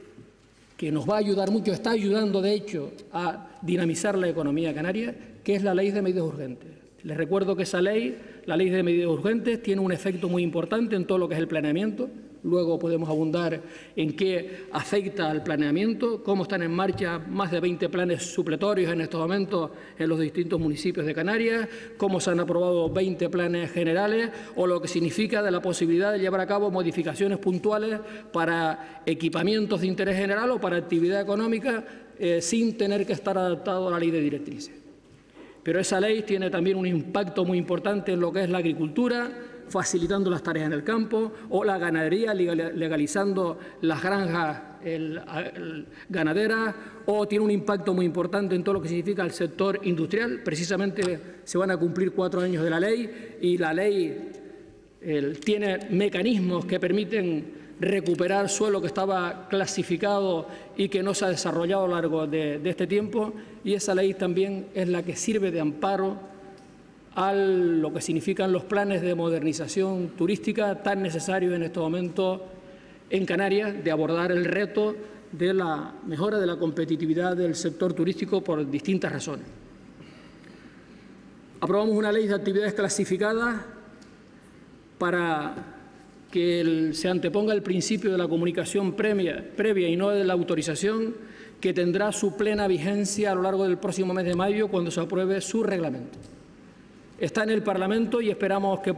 que nos va a ayudar mucho, está ayudando de hecho a dinamizar la economía canaria, que es la Ley de Medidas Urgentes. Les recuerdo que esa ley, la Ley de Medidas Urgentes, tiene un efecto muy importante en todo lo que es el planeamiento. Luego podemos abundar en qué afecta al planeamiento, cómo están en marcha más de 20 planes supletorios en estos momentos en los distintos municipios de Canarias, cómo se han aprobado 20 planes generales o lo que significa de la posibilidad de llevar a cabo modificaciones puntuales para equipamientos de interés general o para actividad económica sin tener que estar adaptado a la ley de directrices. Pero esa ley tiene también un impacto muy importante en lo que es la agricultura, facilitando las tareas en el campo, o la ganadería, legalizando las granjas ganaderas, o tiene un impacto muy importante en todo lo que significa el sector industrial. Precisamente se van a cumplir 4 años de la ley y la ley tiene mecanismos que permiten recuperar suelo que estaba clasificado y que no se ha desarrollado a lo largo de este tiempo, y esa ley también es la que sirve de amparo a lo que significan los planes de modernización turística tan necesarios en este momento en Canarias, de abordar el reto de la mejora de la competitividad del sector turístico por distintas razones. Aprobamos una ley de actividades clasificadas para que se anteponga el principio de la comunicación previa y no de la autorización, que tendrá su plena vigencia a lo largo del próximo mes de mayo, cuando se apruebe su reglamento. Está en el Parlamento y esperamos que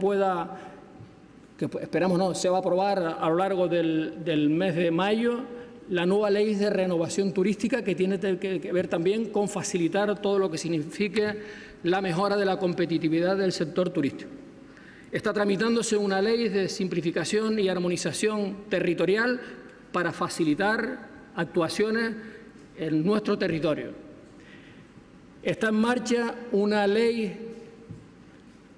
se va a aprobar a lo largo del mes de mayo la nueva ley de renovación turística, que tiene que ver también con facilitar todo lo que signifique la mejora de la competitividad del sector turístico. Está tramitándose una ley de simplificación y armonización territorial para facilitar actuaciones en nuestro territorio. Está en marcha una ley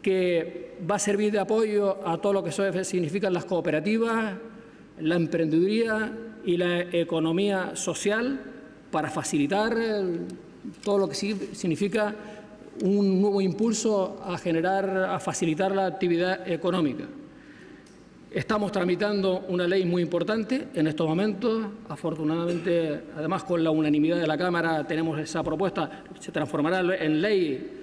que va a servir de apoyo a todo lo que significan las cooperativas, la emprendeduría y la economía social, para facilitar todo lo que significa un nuevo impulso a facilitar la actividad económica. Estamos tramitando una ley muy importante en estos momentos. Afortunadamente, además, con la unanimidad de la Cámara tenemos esa propuesta, se transformará en ley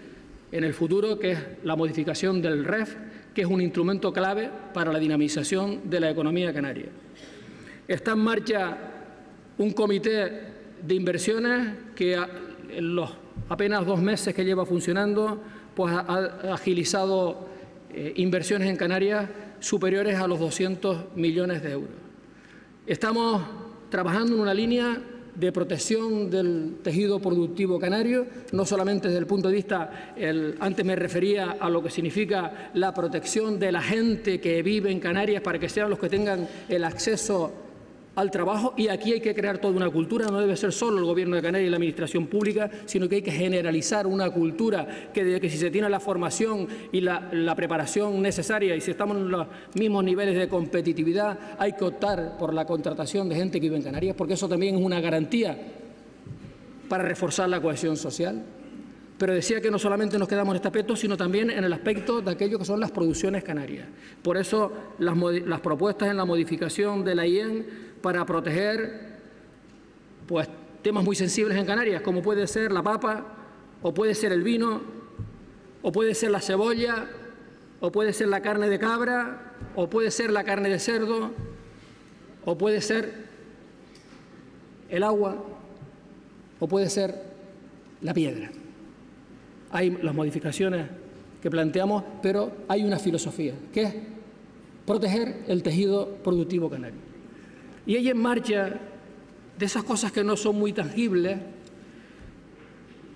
en el futuro, que es la modificación del REF, que es un instrumento clave para la dinamización de la economía canaria. Está en marcha un comité de inversiones que en los apenas 2 meses que lleva funcionando, pues ha agilizado inversiones en Canarias superiores a los 200 millones de euros. Estamos trabajando en una línea de protección del tejido productivo canario, no solamente desde el punto de vista, antes me refería a lo que significa la protección de la gente que vive en Canarias, para que sean los que tengan el acceso al trabajo, y aquí hay que crear toda una cultura. No debe ser solo el Gobierno de Canarias y la Administración Pública, sino que hay que generalizar una cultura que si se tiene la formación y la preparación necesaria, y si estamos en los mismos niveles de competitividad, hay que optar por la contratación de gente que vive en Canarias, porque eso también es una garantía para reforzar la cohesión social. Pero decía que no solamente nos quedamos en este aspecto, sino también en el aspecto de aquello que son las producciones canarias. Por eso las propuestas en la modificación de la IEN para proteger pues temas muy sensibles en Canarias, como puede ser la papa, o puede ser el vino, o puede ser la cebolla, o puede ser la carne de cabra, o puede ser la carne de cerdo, o puede ser el agua, o puede ser la piedra. Hay las modificaciones que planteamos, pero hay una filosofía, que es proteger el tejido productivo canario. Y hay en marcha, de esas cosas que no son muy tangibles,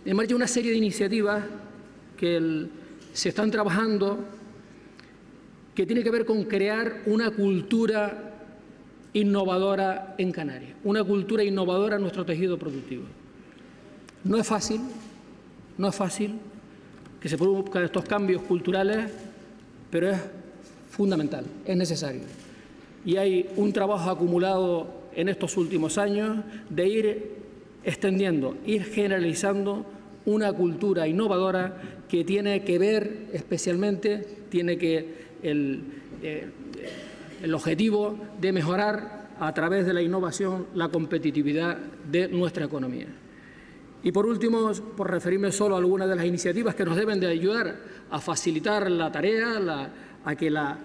en marcha una serie de iniciativas que se están trabajando, que tiene que ver con crear una cultura innovadora en Canarias, una cultura innovadora en nuestro tejido productivo. No es fácil que se produzcan estos cambios culturales, pero es fundamental, es necesario. Y hay un trabajo acumulado en estos últimos años de ir extendiendo, ir generalizando una cultura innovadora que tiene que ver especialmente, el objetivo de mejorar a través de la innovación la competitividad de nuestra economía. Y por último, por referirme solo a algunas de las iniciativas que nos deben de ayudar a facilitar la tarea, a que la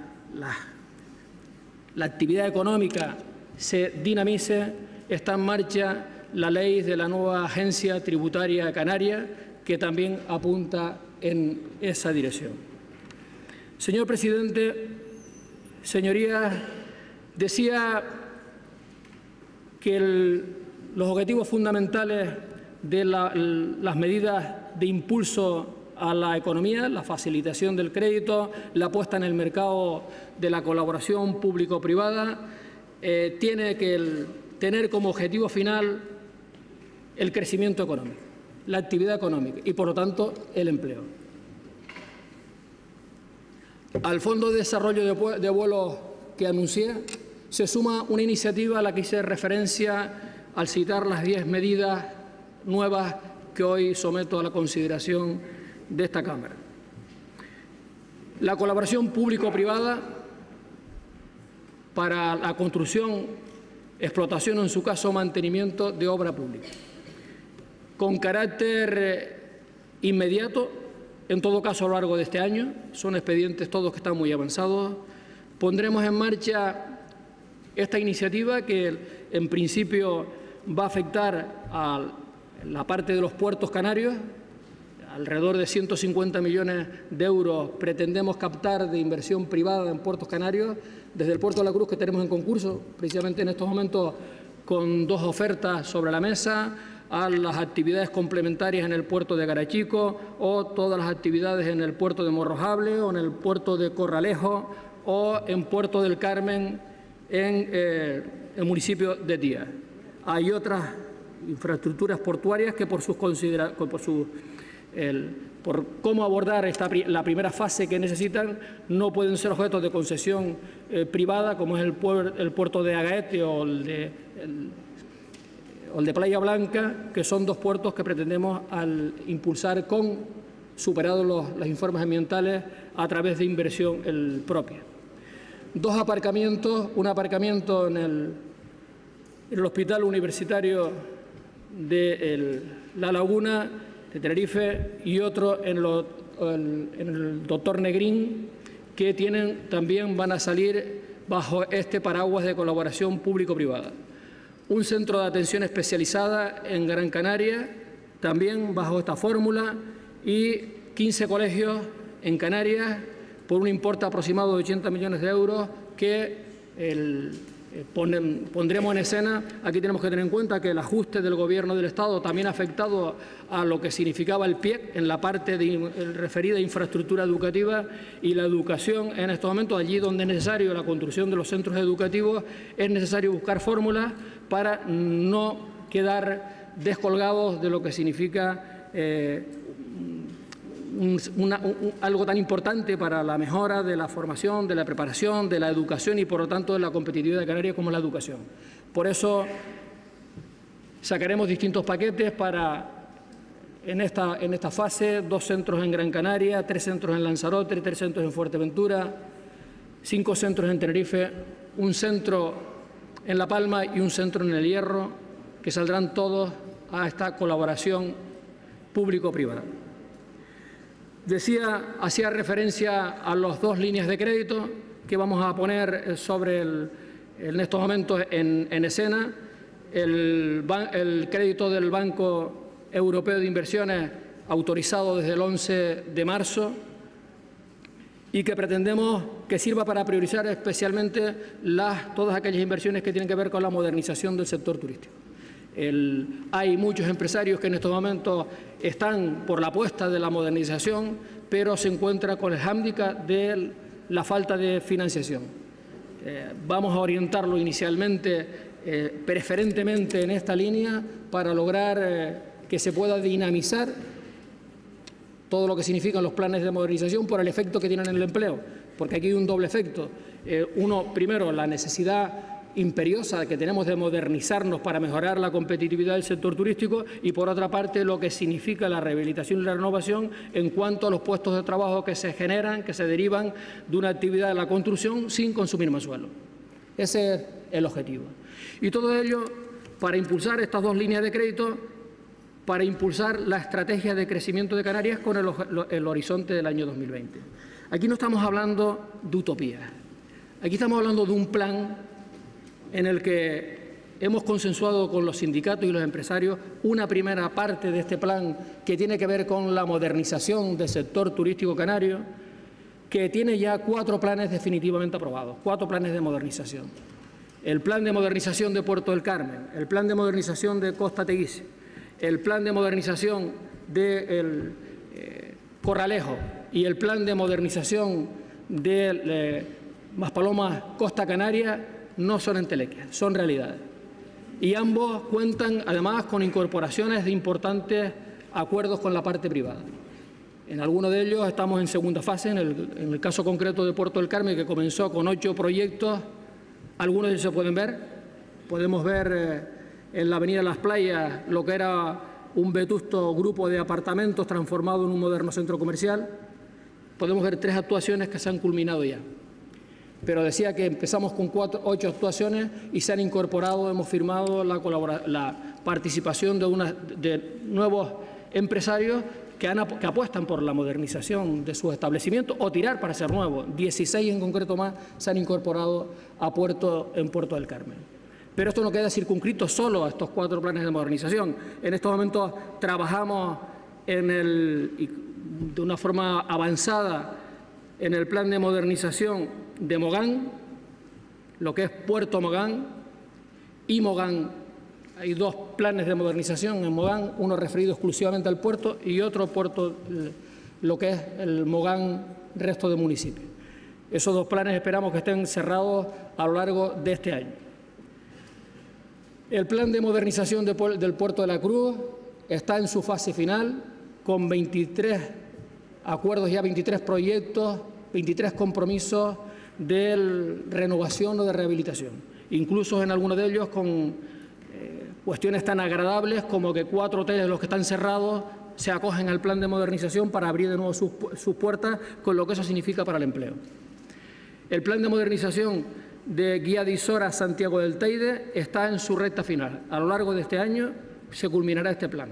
actividad económica se dinamice, está en marcha la ley de la nueva Agencia Tributaria Canaria, que también apunta en esa dirección. Señor presidente, señorías, decía que los objetivos fundamentales de las medidas de impulso a la economía, la facilitación del crédito, la puesta en el mercado de la colaboración público-privada, tiene que tener como objetivo final el crecimiento económico, la actividad económica y, por lo tanto, el empleo. Al Fondo de Desarrollo de Vuelos que anuncié, se suma una iniciativa a la que hice referencia al citar las 10 medidas nuevas que hoy someto a la consideración de esta Cámara. La colaboración público-privada para la construcción, explotación o, en su caso, mantenimiento de obra pública. Con carácter inmediato, en todo caso a lo largo de este año, son expedientes todos que están muy avanzados, pondremos en marcha esta iniciativa que en principio va a afectar a la parte de los puertos canarios. Alrededor de 150 millones de euros pretendemos captar de inversión privada en puertos canarios, desde el Puerto de la Cruz, que tenemos en concurso, precisamente en estos momentos con 2 ofertas sobre la mesa, a las actividades complementarias en el puerto de Garachico o todas las actividades en el puerto de Morrojable o en el puerto de Corralejo o en Puerto del Carmen en el municipio de Tía. Hay otras infraestructuras portuarias que por cómo abordar la primera fase que necesitan no pueden ser objetos de concesión privada, como es el puerto de Agaete o el de Playa Blanca, que son 2 puertos que pretendemos impulsar superados los informes ambientales a través de inversión propia. 2 aparcamientos, un aparcamiento en el Hospital Universitario de La Laguna de Tenerife y otro en el Doctor Negrín, que también van a salir bajo este paraguas de colaboración público-privada. Un centro de atención especializada en Gran Canaria, también bajo esta fórmula, y 15 colegios en Canarias por un importe aproximado de 80 millones de euros que pondremos en escena. Aquí tenemos que tener en cuenta que el ajuste del Gobierno del Estado también ha afectado a lo que significaba el PIEC en la parte referida a infraestructura educativa, y la educación en estos momentos, allí donde es necesario la construcción de los centros educativos, es necesario buscar fórmulas para no quedar descolgados de lo que significa algo tan importante para la mejora de la formación, de la preparación, de la educación y, por lo tanto, de la competitividad de Canarias, como la educación. Por eso sacaremos distintos paquetes para, en esta fase, 2 centros en Gran Canaria, 3 centros en Lanzarote, 3 centros en Fuerteventura, 5 centros en Tenerife, un centro en La Palma y un centro en El Hierro, que saldrán todos a esta colaboración público-privada. Hacía referencia a las 2 líneas de crédito que vamos a poner en estos momentos en escena. El crédito del Banco Europeo de Inversiones, autorizado desde el 11 de marzo, y que pretendemos que sirva para priorizar especialmente todas aquellas inversiones que tienen que ver con la modernización del sector turístico. Hay muchos empresarios que en estos momentos están por la apuesta de la modernización, pero se encuentran con el hándicap de la falta de financiación. Vamos a orientarlo inicialmente, preferentemente en esta línea, para lograr que se pueda dinamizar todo lo que significan los planes de modernización por el efecto que tienen en el empleo, porque aquí hay un doble efecto. Uno, primero, la necesidad imperiosa que tenemos de modernizarnos para mejorar la competitividad del sector turístico, y por otra parte lo que significa la rehabilitación y la renovación en cuanto a los puestos de trabajo que se generan, que se derivan de una actividad de la construcción sin consumir más suelo. Ese es el objetivo. Y todo ello para impulsar estas 2 líneas de crédito, para impulsar la estrategia de crecimiento de Canarias con el horizonte del año 2020. Aquí no estamos hablando de utopía, aquí estamos hablando de un plan en el que hemos consensuado con los sindicatos y los empresarios una primera parte de este plan que tiene que ver con la modernización del sector turístico canario, que tiene ya 4 planes definitivamente aprobados, 4 planes de modernización. El plan de modernización de Puerto del Carmen, el plan de modernización de Costa Teguise, el plan de modernización de Corralejo y el plan de modernización de Maspalomas, Costa Canaria, no son entelequias, son realidades. Y ambos cuentan, además, con incorporaciones de importantes acuerdos con la parte privada. En algunos de ellos estamos en segunda fase, en el caso concreto de Puerto del Carmen, que comenzó con 8 proyectos, algunos de ellos se pueden ver. Podemos ver en la Avenida Las Playas lo que era un vetusto grupo de apartamentos transformado en un moderno centro comercial. Podemos ver 3 actuaciones que se han culminado ya. Pero decía que empezamos con 8 actuaciones y se han incorporado, hemos firmado la participación de nuevos empresarios que apuestan por la modernización de sus establecimientos o tirar para ser nuevos. 16 en concreto más se han incorporado en Puerto del Carmen. Pero esto no queda circunscrito solo a estos 4 planes de modernización. En estos momentos trabajamos de una forma avanzada en el plan de modernización de Mogán, lo que es Puerto Mogán y Mogán. Hay 2 planes de modernización en Mogán, uno referido exclusivamente al puerto y otro puerto, lo que es el Mogán resto de municipios. Esos 2 planes esperamos que estén cerrados a lo largo de este año. El plan de modernización del Puerto de la Cruz está en su fase final, con 23 acuerdos ya, 23 proyectos, 23 compromisos de renovación o de rehabilitación, incluso en algunos de ellos con cuestiones tan agradables como que 4 hoteles de los que están cerrados se acogen al plan de modernización para abrir de nuevo sus puertas, con lo que eso significa para el empleo. El plan de modernización de Guía de Isora Santiago del Teide está en su recta final. A lo largo de este año se culminará este plan.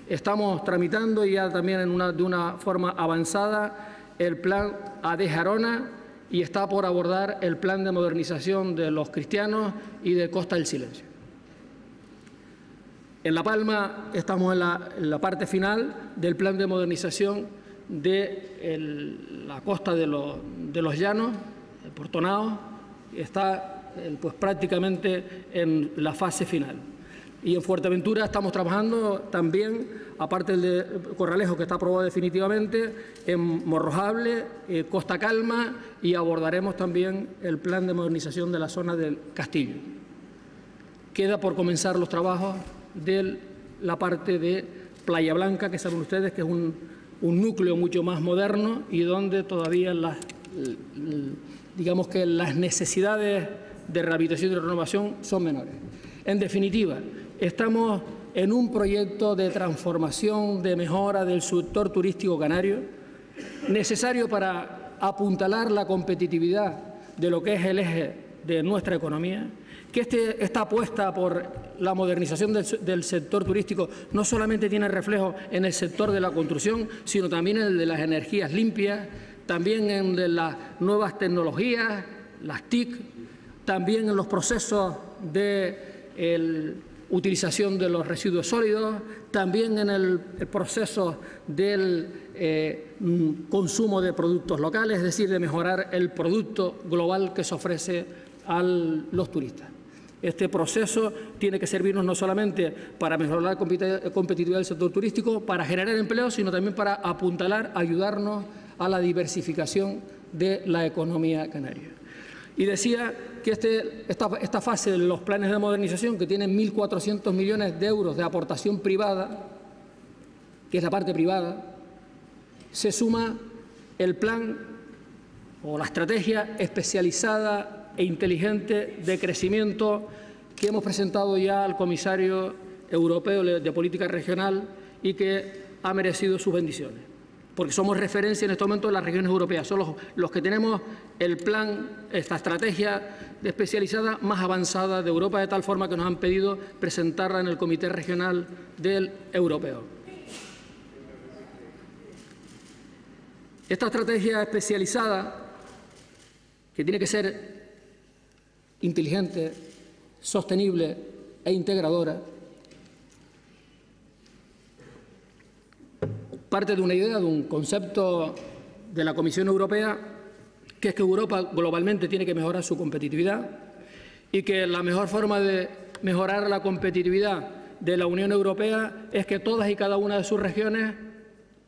Estamos tramitando ya también de una forma avanzada el plan AD Jarona y está por abordar el plan de modernización de Los Cristianos y de Costa del Silencio. En La Palma estamos en la parte final del plan de modernización de la costa de los Llanos, el Portonao, está pues prácticamente en la fase final. Y en Fuerteventura estamos trabajando también, aparte del de Corralejo, que está aprobado definitivamente, en Morrojable, Costa Calma, y abordaremos también el plan de modernización de la zona del Castillo. Queda por comenzar los trabajos de la parte de Playa Blanca, que saben ustedes que es un núcleo mucho más moderno y donde todavía digamos que las necesidades de rehabilitación y de renovación son menores. En definitiva, estamos en un proyecto de transformación, de mejora del sector turístico canario, necesario para apuntalar la competitividad de lo que es el eje de nuestra economía, que esta apuesta por la modernización del sector turístico no solamente tiene reflejo en el sector de la construcción, sino también en el de las energías limpias, también en de las nuevas tecnologías, las TIC, también en los procesos de utilización de los residuos sólidos, también en el proceso del consumo de productos locales, es decir, de mejorar el producto global que se ofrece a los turistas. Este proceso tiene que servirnos no solamente para mejorar la competitividad del sector turístico, para generar empleo, sino también para apuntalar, ayudarnos a la diversificación de la economía canaria. Y decía que esta fase de los planes de modernización, que tienen 1.400 millones de euros de aportación privada, que es la parte privada, se suma el plan o la estrategia especializada e inteligente de crecimiento que hemos presentado ya al comisario europeo de política regional y que ha merecido sus bendiciones, porque somos referencia en este momento en las regiones europeas, son los que tenemos el plan, esta estrategia especializada más avanzada de Europa, de tal forma que nos han pedido presentarla en el Comité Regional del Europeo. Esta estrategia especializada, que tiene que ser inteligente, sostenible e integradora, parte de una idea, de un concepto de la Comisión Europea, que es que Europa globalmente tiene que mejorar su competitividad y que la mejor forma de mejorar la competitividad de la Unión Europea es que todas y cada una de sus regiones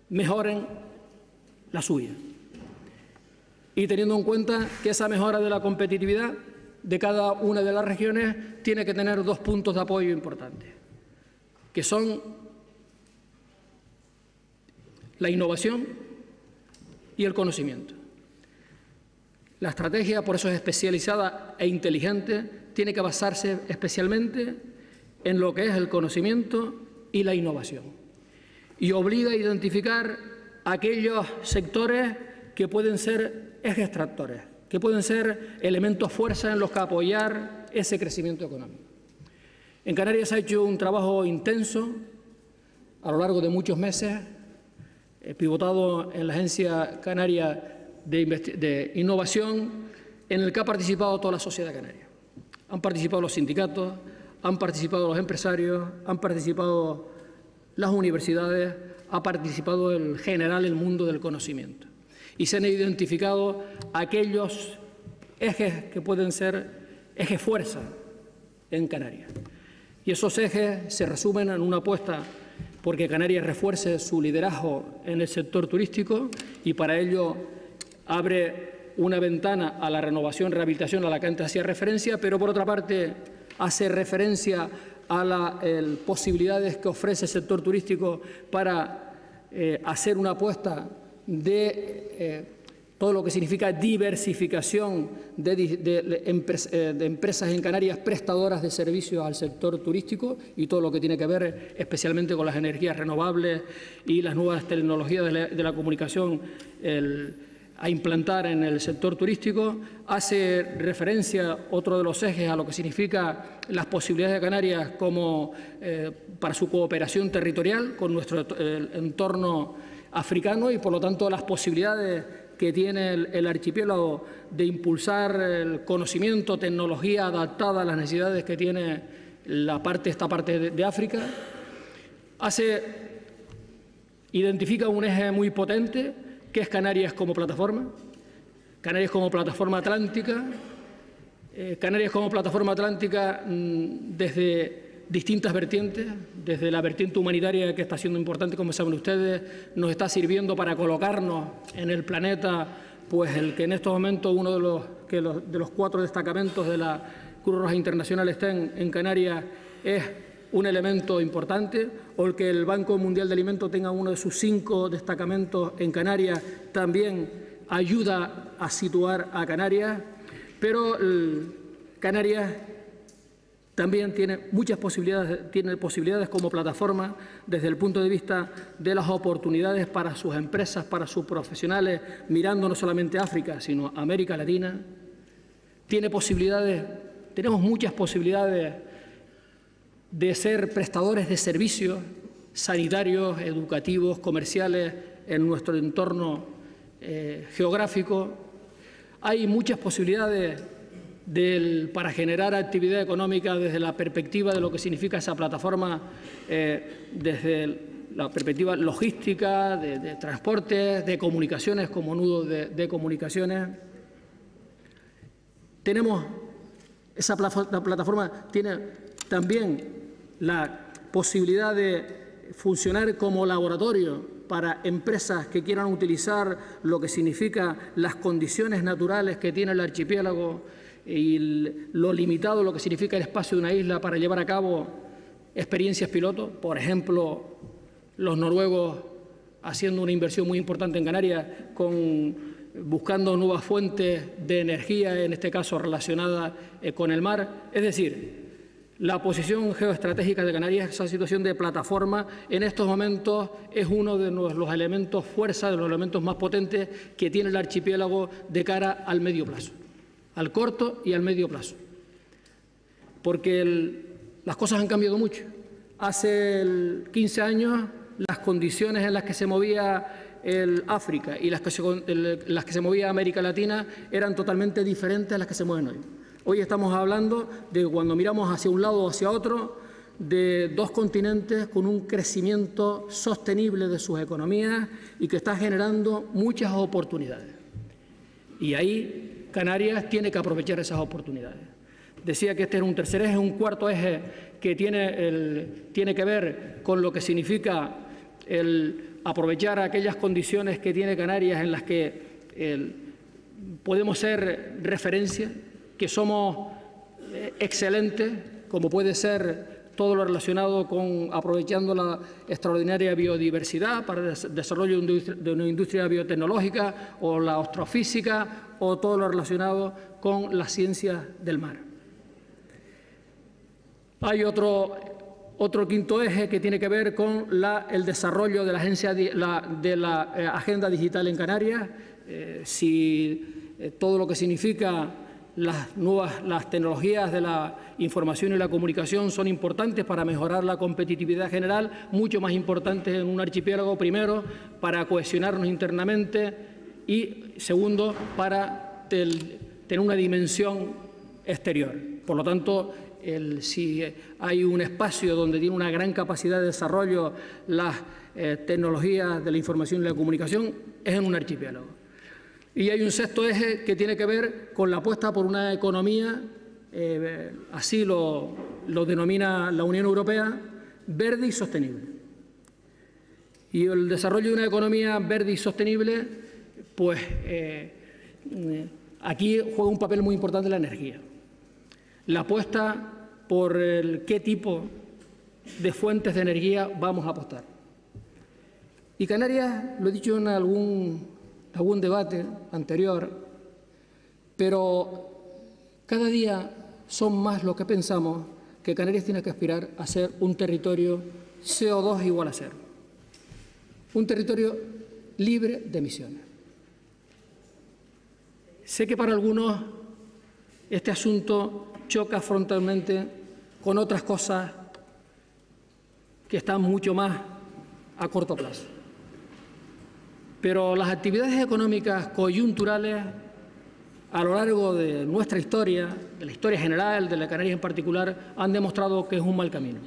mejoren la suya. Y teniendo en cuenta que esa mejora de la competitividad de cada una de las regiones tiene que tener 2 puntos de apoyo importantes, que son la innovación y el conocimiento. La estrategia, por eso es especializada e inteligente, tiene que basarse especialmente en lo que es el conocimiento y la innovación. Y obliga a identificar aquellos sectores que pueden ser ejes tractores, que pueden ser elementos fuerza en los que apoyar ese crecimiento económico. En Canarias se ha hecho un trabajo intenso a lo largo de muchos meses, pivotado en la Agencia Canaria de Innovación, en el que ha participado toda la sociedad canaria. Han participado los sindicatos, han participado los empresarios, han participado las universidades, ha participado en general el mundo del conocimiento. Y se han identificado aquellos ejes que pueden ser ejes fuerza en Canarias. Y esos ejes se resumen en una apuesta porque Canarias refuerce su liderazgo en el sector turístico y para ello abre una ventana a la renovación, rehabilitación a la que antes hacía referencia, pero por otra parte hace referencia a las posibilidades que ofrece el sector turístico para hacer una apuesta de todo lo que significa diversificación de empresas en Canarias prestadoras de servicios al sector turístico y todo lo que tiene que ver especialmente con las energías renovables y las nuevas tecnologías de la comunicación a implantar en el sector turístico. Hace referencia, otro de los ejes, a lo que significa las posibilidades de Canarias como para su cooperación territorial con nuestro entorno africano y, por lo tanto, las posibilidades que tiene el archipiélago de impulsar el conocimiento, tecnología adaptada a las necesidades que tiene esta parte de África. Identifica un eje muy potente, que es Canarias como plataforma atlántica, desde distintas vertientes, desde la vertiente humanitaria, que está siendo importante, como saben ustedes, nos está sirviendo para colocarnos en el planeta, pues el que en estos momentos uno de los 4 destacamentos de la Cruz Roja Internacional estén en Canarias es un elemento importante, o el que el Banco Mundial de Alimentos tenga uno de sus 5 destacamentos en Canarias también ayuda a situar a Canarias, pero Canarias también tiene muchas posibilidades como plataforma desde el punto de vista de las oportunidades para sus empresas, para sus profesionales, mirando no solamente a África, sino a América Latina. Tenemos muchas posibilidades de ser prestadores de servicios sanitarios, educativos, comerciales en nuestro entorno geográfico. Hay muchas posibilidades para generar actividad económica desde la perspectiva de lo que significa esa plataforma, desde la perspectiva logística, de transportes, de comunicaciones como nudo de comunicaciones. Esa plataforma tiene también la posibilidad de funcionar como laboratorio para empresas que quieran utilizar lo que significa las condiciones naturales que tiene el archipiélago y lo limitado, lo que significa el espacio de una isla para llevar a cabo experiencias piloto. Por ejemplo, los noruegos haciendo una inversión muy importante en Canarias, buscando nuevas fuentes de energía, en este caso relacionadas con el mar. Es decir, la posición geoestratégica de Canarias, esa situación de plataforma, en estos momentos es uno de los elementos fuerza, de los elementos más potentes que tiene el archipiélago de cara al medio plazo, al corto y al medio plazo. Porque las cosas han cambiado mucho. Hace 15 años las condiciones en las que se movía África y las que se movía América Latina eran totalmente diferentes a las que se mueven hoy. Hoy estamos hablando de, cuando miramos hacia un lado o hacia otro, de 2 continentes con un crecimiento sostenible de sus economías y que está generando muchas oportunidades. Y ahí Canarias tiene que aprovechar esas oportunidades. Decía que este era un tercer eje, un cuarto eje que tiene que ver con lo que significa el aprovechar aquellas condiciones que tiene Canarias en las que podemos ser referencia, que somos excelentes, como puede ser todo lo relacionado con aprovechando la extraordinaria biodiversidad para el desarrollo de una industria biotecnológica, o la astrofísica, o todo lo relacionado con las ciencias del mar. Hay otro quinto eje que tiene que ver con el desarrollo de la Agenda Digital en Canarias. Todo lo que significa las tecnologías de la información y la comunicación son importantes para mejorar la competitividad general, mucho más importantes en un archipiélago, primero, para cohesionarnos internamente y, segundo, para tener una dimensión exterior. Por lo tanto, si hay un espacio donde tiene una gran capacidad de desarrollo las tecnologías de la información y la comunicación, es en un archipiélago. Y hay un sexto eje que tiene que ver con la apuesta por una economía, así lo denomina la Unión Europea, verde y sostenible. Y el desarrollo de una economía verde y sostenible, pues aquí juega un papel muy importante la energía. La apuesta por qué tipo de fuentes de energía vamos a apostar. Y Canarias, lo he dicho en algún debate anterior, pero cada día son más los que pensamos que Canarias tiene que aspirar a ser un territorio CO2 igual a cero, un territorio libre de emisiones. Sé que para algunos este asunto choca frontalmente con otras cosas que están mucho más a corto plazo. Pero las actividades económicas coyunturales a lo largo de nuestra historia, de la historia general, de la Canarias en particular, han demostrado que es un mal camino,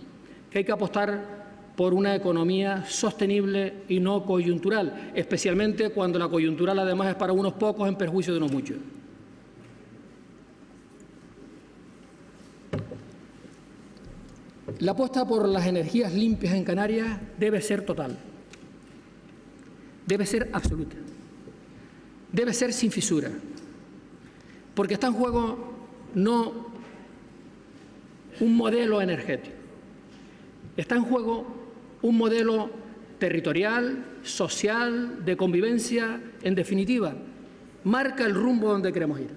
que hay que apostar por una economía sostenible y no coyuntural, especialmente cuando la coyuntural además es para unos pocos en perjuicio de unos muchos. La apuesta por las energías limpias en Canarias debe ser total, debe ser absoluta, debe ser sin fisura, porque está en juego no un modelo energético, está en juego un modelo territorial, social, de convivencia, en definitiva, marca el rumbo donde queremos ir.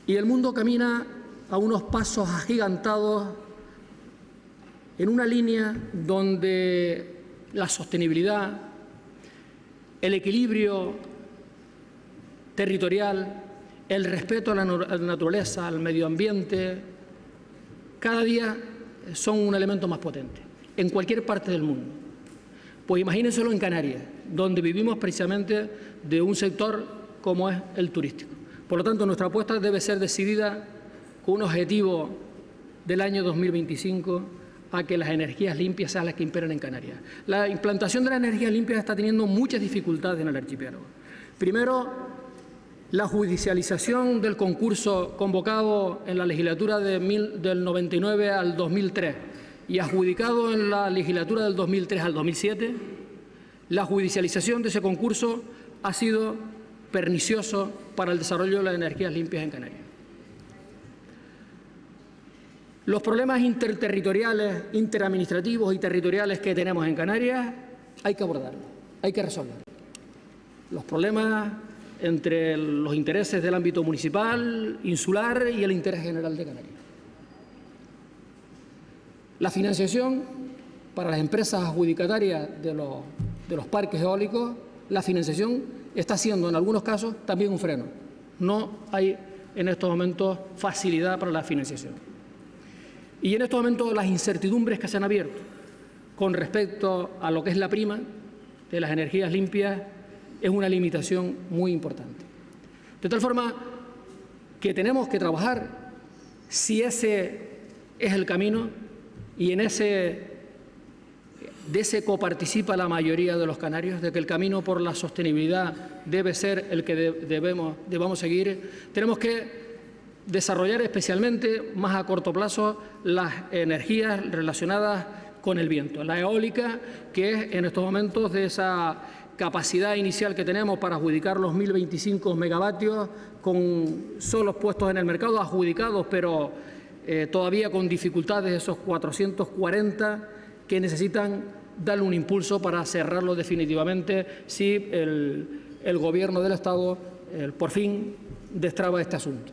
Y el mundo camina a unos pasos agigantados en una línea donde la sostenibilidad, el equilibrio territorial, el respeto a la naturaleza, al medio ambiente, cada día son un elemento más potente, en cualquier parte del mundo. Pues imagínenselo en Canarias, donde vivimos precisamente de un sector como es el turístico. Por lo tanto, nuestra apuesta debe ser decidida con un objetivo del año 2025 a que las energías limpias sean las que imperan en Canarias. La implantación de las energías limpias está teniendo muchas dificultades en el archipiélago. Primero, la judicialización del concurso convocado en la legislatura del 99 al 2003 y adjudicado en la legislatura del 2003 al 2007, la judicialización de ese concurso ha sido pernicioso para el desarrollo de las energías limpias en Canarias. Los problemas interterritoriales, interadministrativos y territoriales que tenemos en Canarias hay que abordarlos, hay que resolverlos. Los problemas entre los intereses del ámbito municipal, insular y el interés general de Canarias. La financiación para las empresas adjudicatarias de los parques eólicos, la financiación está siendo en algunos casos también un freno. No hay en estos momentos facilidad para la financiación. Y en estos momentos las incertidumbres que se han abierto con respecto a lo que es la prima de las energías limpias es una limitación muy importante. De tal forma que tenemos que trabajar si ese es el camino y de ese coparticipa la mayoría de los canarios, de que el camino por la sostenibilidad debe ser el que debamos seguir. Tenemos que desarrollar especialmente, más a corto plazo, las energías relacionadas con el viento. La eólica, que es en estos momentos de esa capacidad inicial que tenemos para adjudicar los 1.025 megavatios, con solos puestos en el mercado, adjudicados, pero todavía con dificultades esos 440 que necesitan darle un impulso para cerrarlo definitivamente si el Gobierno del Estado por fin destraba este asunto.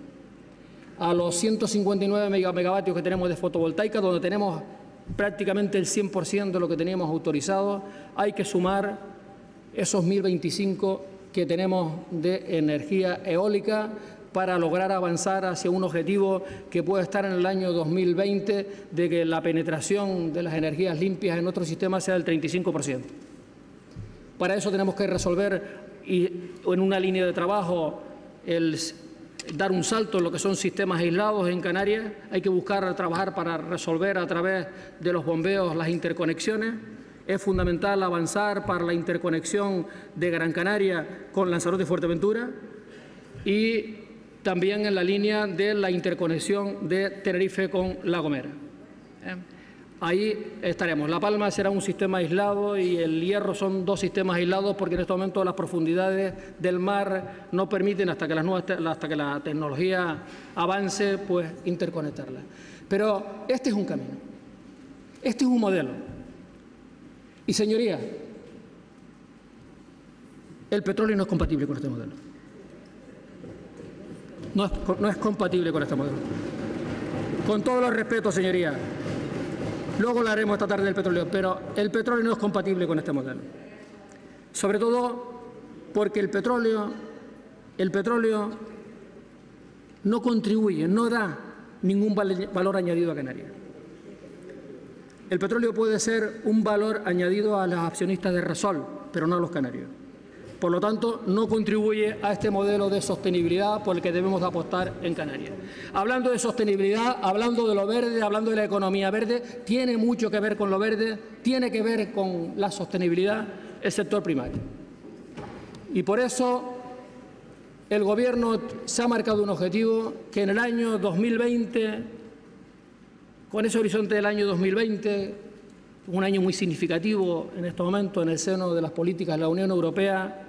A los 159 megavatios que tenemos de fotovoltaica, donde tenemos prácticamente el 100% de lo que teníamos autorizado, hay que sumar esos 1025 que tenemos de energía eólica para lograr avanzar hacia un objetivo que puede estar en el año 2020 de que la penetración de las energías limpias en nuestro sistema sea del 35%. Para eso tenemos que resolver en una línea de trabajo dar un salto en lo que son sistemas aislados en Canarias. Hay que buscar trabajar para resolver a través de los bombeos las interconexiones. Es fundamental avanzar para la interconexión de Gran Canaria con Lanzarote y Fuerteventura y también en la línea de la interconexión de Tenerife con La Gomera. Ahí estaremos. La Palma será un sistema aislado y el Hierro son dos sistemas aislados porque en este momento las profundidades del mar no permiten, hasta que la tecnología avance, pues interconectarlas. Pero este es un camino, este es un modelo. Y señorías, el petróleo no es compatible con este modelo. No es compatible con este modelo. Con todos los respetos, señorías. Luego hablaremos esta tarde del petróleo, pero el petróleo no es compatible con este modelo. Sobre todo porque el petróleo no contribuye, no da ningún valor añadido a Canarias. El petróleo puede ser un valor añadido a los accionistas de Repsol, pero no a los canarios. Por lo tanto, no contribuye a este modelo de sostenibilidad por el que debemos apostar en Canarias. Hablando de sostenibilidad, hablando de lo verde, hablando de la economía verde, tiene mucho que ver con lo verde, tiene que ver con la sostenibilidad el sector primario. Y por eso el Gobierno se ha marcado un objetivo que en el año 2020, con ese horizonte del año 2020, un año muy significativo en este momento en el seno de las políticas de la Unión Europea,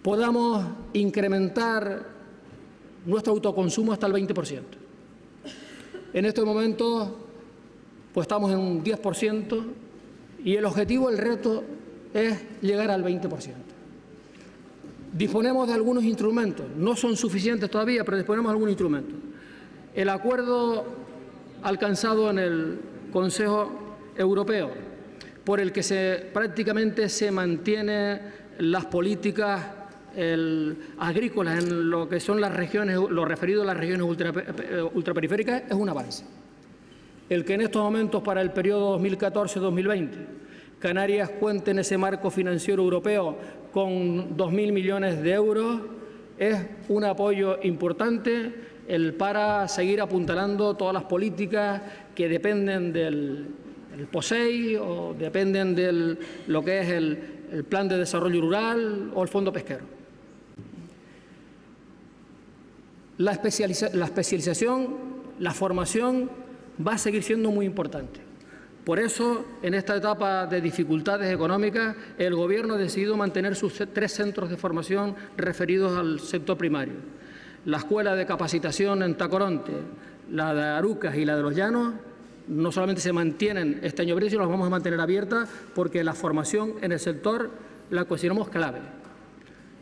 podamos incrementar nuestro autoconsumo hasta el 20%. En este momento pues estamos en un 10% y el objetivo, el reto, es llegar al 20%. Disponemos de algunos instrumentos, no son suficientes todavía, pero disponemos de algunos instrumentos. El acuerdo alcanzado en el Consejo Europeo, por el que prácticamente se mantiene las políticas agrícolas en lo que son las regiones, lo referido a las regiones ultraperiféricas, es un avance. El que en estos momentos, para el periodo 2014-2020, Canarias cuente en ese marco financiero europeo con 2.000 millones de euros es un apoyo importante para seguir apuntalando todas las políticas que dependen del POSEI o dependen de lo que es el Plan de Desarrollo Rural o el Fondo Pesquero. La especialización, la formación va a seguir siendo muy importante. Por eso, en esta etapa de dificultades económicas, el Gobierno ha decidido mantener sus 3 centros de formación referidos al sector primario. La Escuela de Capacitación en Tacoronte, la de Arucas y la de Los Llanos, no solamente se mantienen este año, sino las vamos a mantener abiertas porque la formación en el sector la consideramos clave.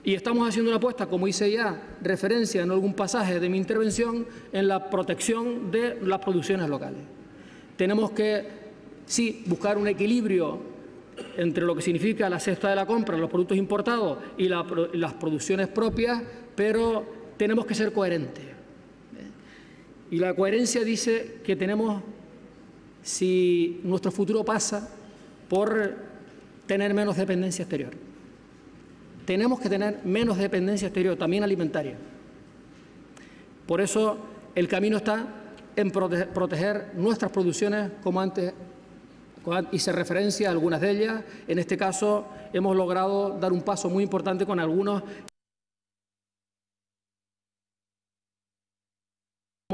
Y estamos haciendo una apuesta, como hice ya referencia en algún pasaje de mi intervención, en la protección de las producciones locales. Tenemos que, sí, buscar un equilibrio entre lo que significa la cesta de la compra, los productos importados y las producciones propias, pero tenemos que ser coherentes. Y la coherencia dice que tenemos, si nuestro futuro pasa por tener menos dependencia exterior. Tenemos que tener menos dependencia exterior, también alimentaria. Por eso el camino está en proteger nuestras producciones, como antes hice referencia a algunas de ellas. En este caso hemos logrado dar un paso muy importante con algunos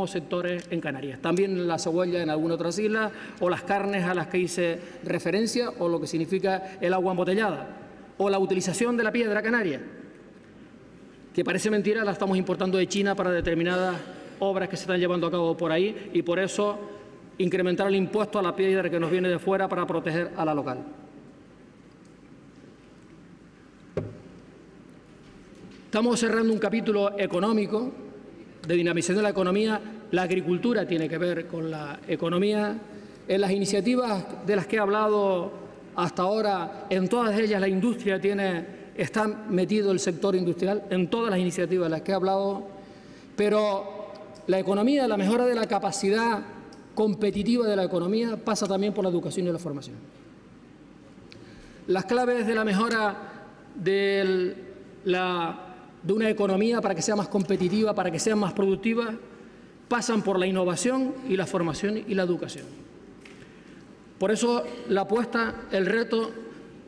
sectores en Canarias. También la cebolla en algunas otras islas, o las carnes a las que hice referencia, o lo que significa el agua embotellada, o la utilización de la piedra canaria, que parece mentira, la estamos importando de China para determinadas obras que se están llevando a cabo por ahí y por eso incrementar el impuesto a la piedra que nos viene de fuera para proteger a la local. Estamos cerrando un capítulo económico de dinamización de la economía. La agricultura tiene que ver con la economía. En las iniciativas de las que he hablado hasta ahora, en todas ellas la industria está metido el sector industrial, en todas las iniciativas de las que he hablado, pero la economía, la mejora de la capacidad competitiva de la economía pasa también por la educación y la formación. Las claves de la mejora de una economía para que sea más competitiva, para que sea más productiva, pasan por la innovación y la formación y la educación. Por eso la apuesta, el reto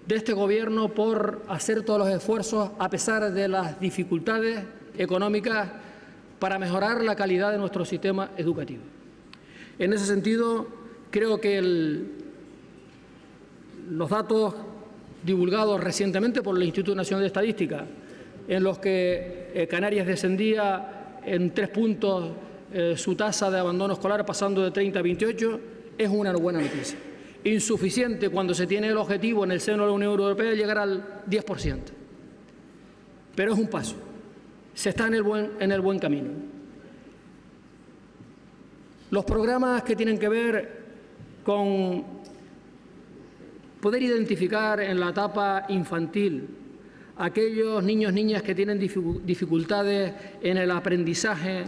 de este Gobierno por hacer todos los esfuerzos, a pesar de las dificultades económicas, para mejorar la calidad de nuestro sistema educativo. En ese sentido, creo que los datos divulgados recientemente por el Instituto Nacional de Estadística, en los que Canarias descendía en 3 puntos su tasa de abandono escolar, pasando de 30 a 28, es una buena noticia. Insuficiente cuando se tiene el objetivo en el seno de la Unión Europea de llegar al 10%. Pero es un paso. Se está en el buen camino. Los programas que tienen que ver con poder identificar en la etapa infantil aquellos niños, niñas que tienen dificultades en el aprendizaje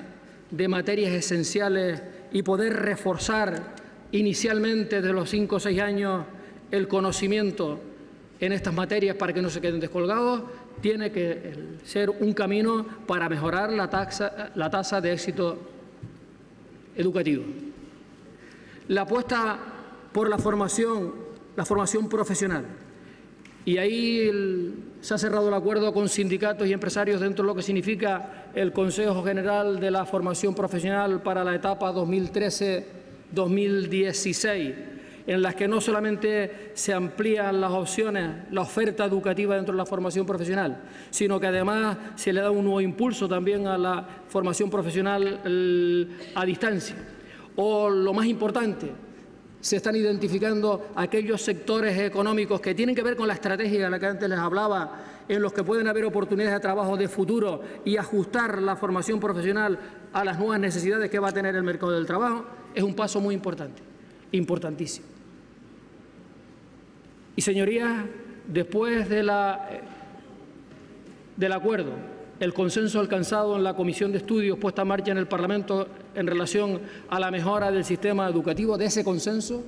de materias esenciales y poder reforzar inicialmente desde los 5 o 6 años el conocimiento en estas materias para que no se queden descolgados, tiene que ser un camino para mejorar la tasa de éxito educativo. La apuesta por la formación profesional. Y ahí se ha cerrado el acuerdo con sindicatos y empresarios dentro de lo que significa el Consejo General de la Formación Profesional para la etapa 2013-2016, en las que no solamente se amplían las opciones, la oferta educativa dentro de la formación profesional, sino que además se le da un nuevo impulso también a la formación profesional a distancia. O lo más importante, se están identificando aquellos sectores económicos que tienen que ver con la estrategia de la que antes les hablaba, en los que pueden haber oportunidades de trabajo de futuro y ajustar la formación profesional a las nuevas necesidades que va a tener el mercado del trabajo. Es un paso muy importante, importantísimo. Y, señorías, después del acuerdo, el consenso alcanzado en la Comisión de Estudios puesta en marcha en el Parlamento en relación a la mejora del sistema educativo, de ese consenso,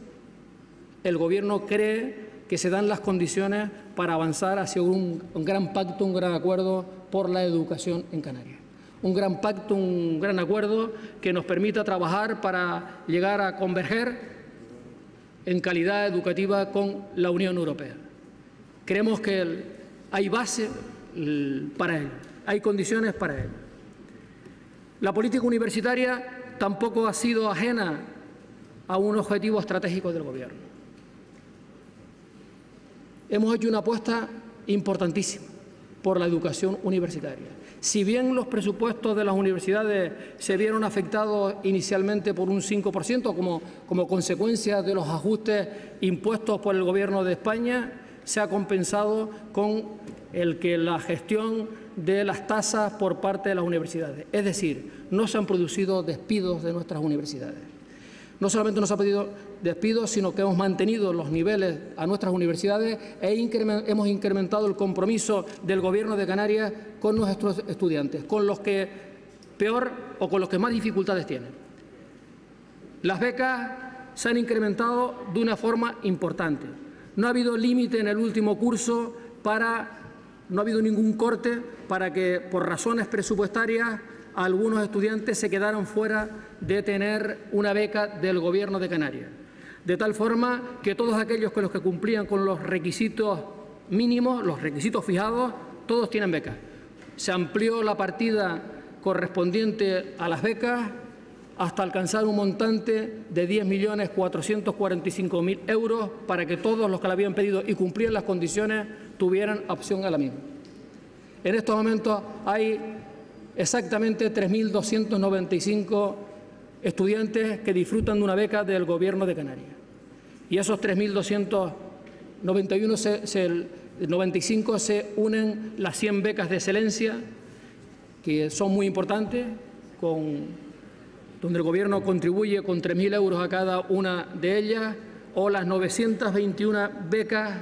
el Gobierno cree que se dan las condiciones para avanzar hacia un gran pacto, un gran acuerdo por la educación en Canarias. Un gran pacto, un gran acuerdo que nos permita trabajar para llegar a converger en calidad educativa con la Unión Europea. Creemos que hay base para ello. Hay condiciones para ello. La política universitaria tampoco ha sido ajena a un objetivo estratégico del Gobierno. Hemos hecho una apuesta importantísima por la educación universitaria. Si bien los presupuestos de las universidades se vieron afectados inicialmente por un 5% como consecuencia de los ajustes impuestos por el Gobierno de España, se ha compensado con el que la gestión de las tasas por parte de las universidades. Es decir, no se han producido despidos de nuestras universidades. No solamente no se han pedido despidos, sino que hemos mantenido los niveles a nuestras universidades hemos incrementado el compromiso del Gobierno de Canarias con nuestros estudiantes, con los que peor o con los que más dificultades tienen. Las becas se han incrementado de una forma importante. No ha habido límite en el último curso no ha habido ningún corte para que, por razones presupuestarias, algunos estudiantes se quedaran fuera de tener una beca del Gobierno de Canarias. De tal forma que todos aquellos con los que cumplían con los requisitos mínimos, los requisitos fijados, todos tienen becas. Se amplió la partida correspondiente a las becas hasta alcanzar un montante de 10.445.000 euros para que todos los que la habían pedido y cumplían las condiciones tuvieran opción a la misma. En estos momentos hay exactamente 3.295 estudiantes que disfrutan de una beca del Gobierno de Canarias. Y esos 3.295 se unen las 100 becas de excelencia, que son muy importantes, donde el Gobierno contribuye con 3.000 euros a cada una de ellas, o las 921 becas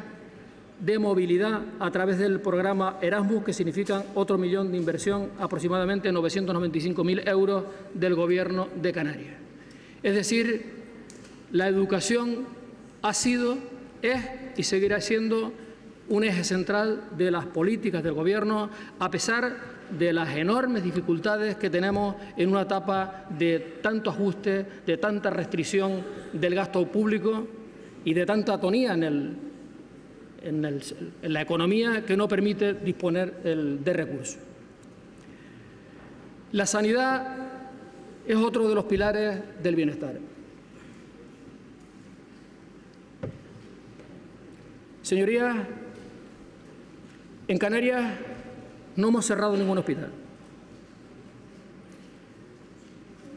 de movilidad a través del programa Erasmus, que significan otro millón de inversión, aproximadamente 995.000 euros del Gobierno de Canarias. Es decir, la educación ha sido, es y seguirá siendo un eje central de las políticas del Gobierno, a pesar de las enormes dificultades que tenemos en una etapa de tanto ajuste, de tanta restricción del gasto público y de tanta atonía en la economía que no permite disponer de recursos. La sanidad es otro de los pilares del bienestar. Señorías, en Canarias no hemos cerrado ningún hospital.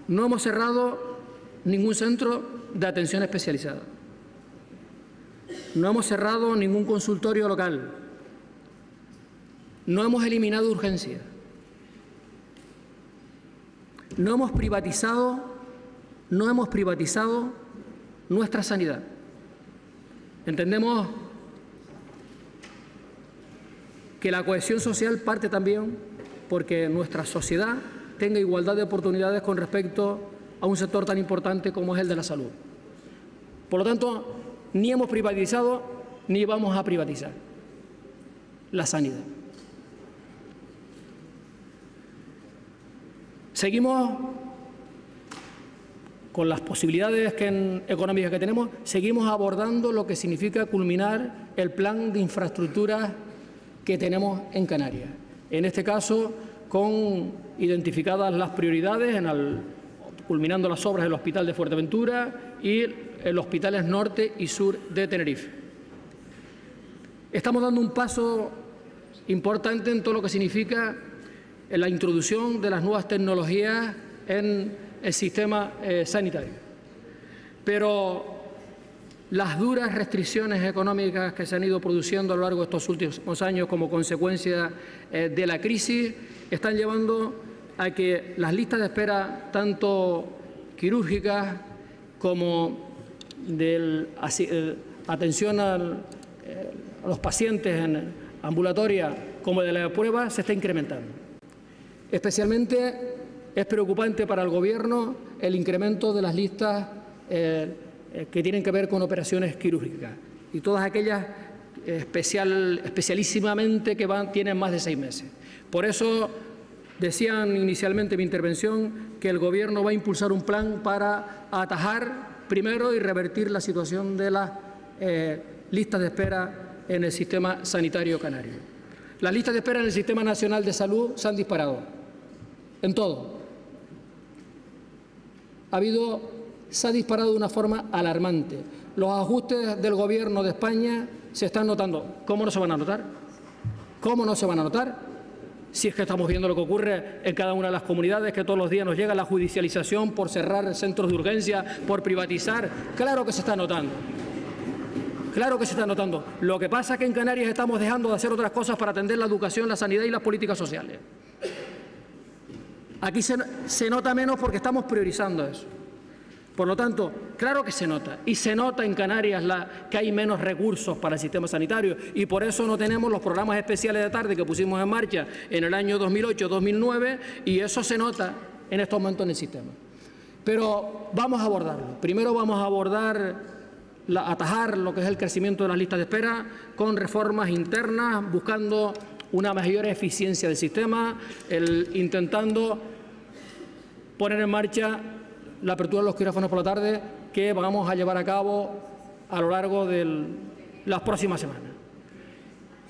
No hemos cerrado ningún centro de atención especializada. No hemos cerrado ningún consultorio local. No hemos eliminado urgencias. No hemos privatizado nuestra sanidad. Entendemos que la cohesión social parte también porque nuestra sociedad tenga igualdad de oportunidades con respecto a un sector tan importante como es el de la salud. Por lo tanto, ni hemos privatizado ni vamos a privatizar la sanidad. Seguimos con las posibilidades económicas que tenemos, seguimos abordando lo que significa culminar el plan de infraestructuras que tenemos en Canarias. En este caso, con identificadas las prioridades, culminando las obras del Hospital de Fuerteventura y en los hospitales norte y sur de Tenerife. Estamos dando un paso importante en todo lo que significa la introducción de las nuevas tecnologías en el sistema sanitario. Pero las duras restricciones económicas que se han ido produciendo a lo largo de estos últimos años como consecuencia de la crisis están llevando a que las listas de espera, tanto quirúrgicas como de atención a los pacientes en ambulatoria como de la prueba, se está incrementando. Especialmente es preocupante para el Gobierno el incremento de las listas que tienen que ver con operaciones quirúrgicas y todas aquellas especialísimamente que tienen más de 6 meses. Por eso decían inicialmente en mi intervención que el Gobierno va a impulsar un plan para atajar primero y revertir la situación de las listas de espera en el sistema sanitario canario. Las listas de espera en el Sistema Nacional de Salud se han disparado, en todo. Se ha disparado de una forma alarmante. Los ajustes del Gobierno de España se están notando. ¿Cómo no se van a notar? ¿Cómo no se van a notar? Si es que estamos viendo lo que ocurre en cada una de las comunidades, que todos los días nos llega la judicialización por cerrar centros de urgencia, por privatizar. Claro que se está notando. Claro que se está notando. Lo que pasa es que en Canarias estamos dejando de hacer otras cosas para atender la educación, la sanidad y las políticas sociales. Aquí se nota menos porque estamos priorizando eso. Por lo tanto, claro que se nota, y se nota en Canarias que hay menos recursos para el sistema sanitario, y por eso no tenemos los programas especiales de tarde que pusimos en marcha en el año 2008-2009, y eso se nota en estos momentos en el sistema. Pero vamos a abordarlo. Primero vamos a atajar lo que es el crecimiento de las listas de espera con reformas internas, buscando una mayor eficiencia del sistema, intentando poner en marcha la apertura de los quirófanos por la tarde, que vamos a llevar a cabo a lo largo de las próximas semanas.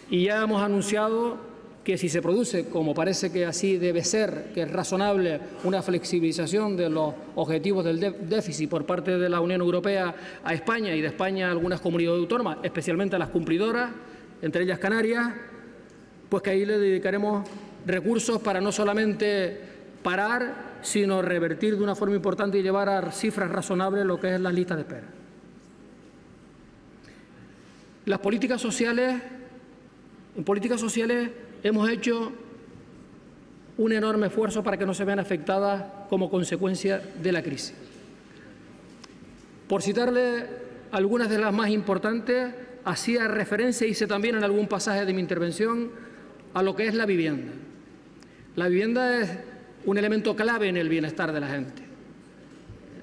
Y ya hemos anunciado que si se produce, como parece que así debe ser, que es razonable, una flexibilización de los objetivos del déficit por parte de la Unión Europea a España y de España a algunas comunidades autónomas, especialmente a las cumplidoras, entre ellas Canarias, pues que ahí le dedicaremos recursos para no solamente parar, sino revertir de una forma importante y llevar a cifras razonables lo que es las listas de espera. En políticas sociales hemos hecho un enorme esfuerzo para que no se vean afectadas como consecuencia de la crisis. Por citarle algunas de las más importantes, hacía referencia, hice también en algún pasaje de mi intervención, a lo que es la vivienda. La vivienda es un elemento clave en el bienestar de la gente.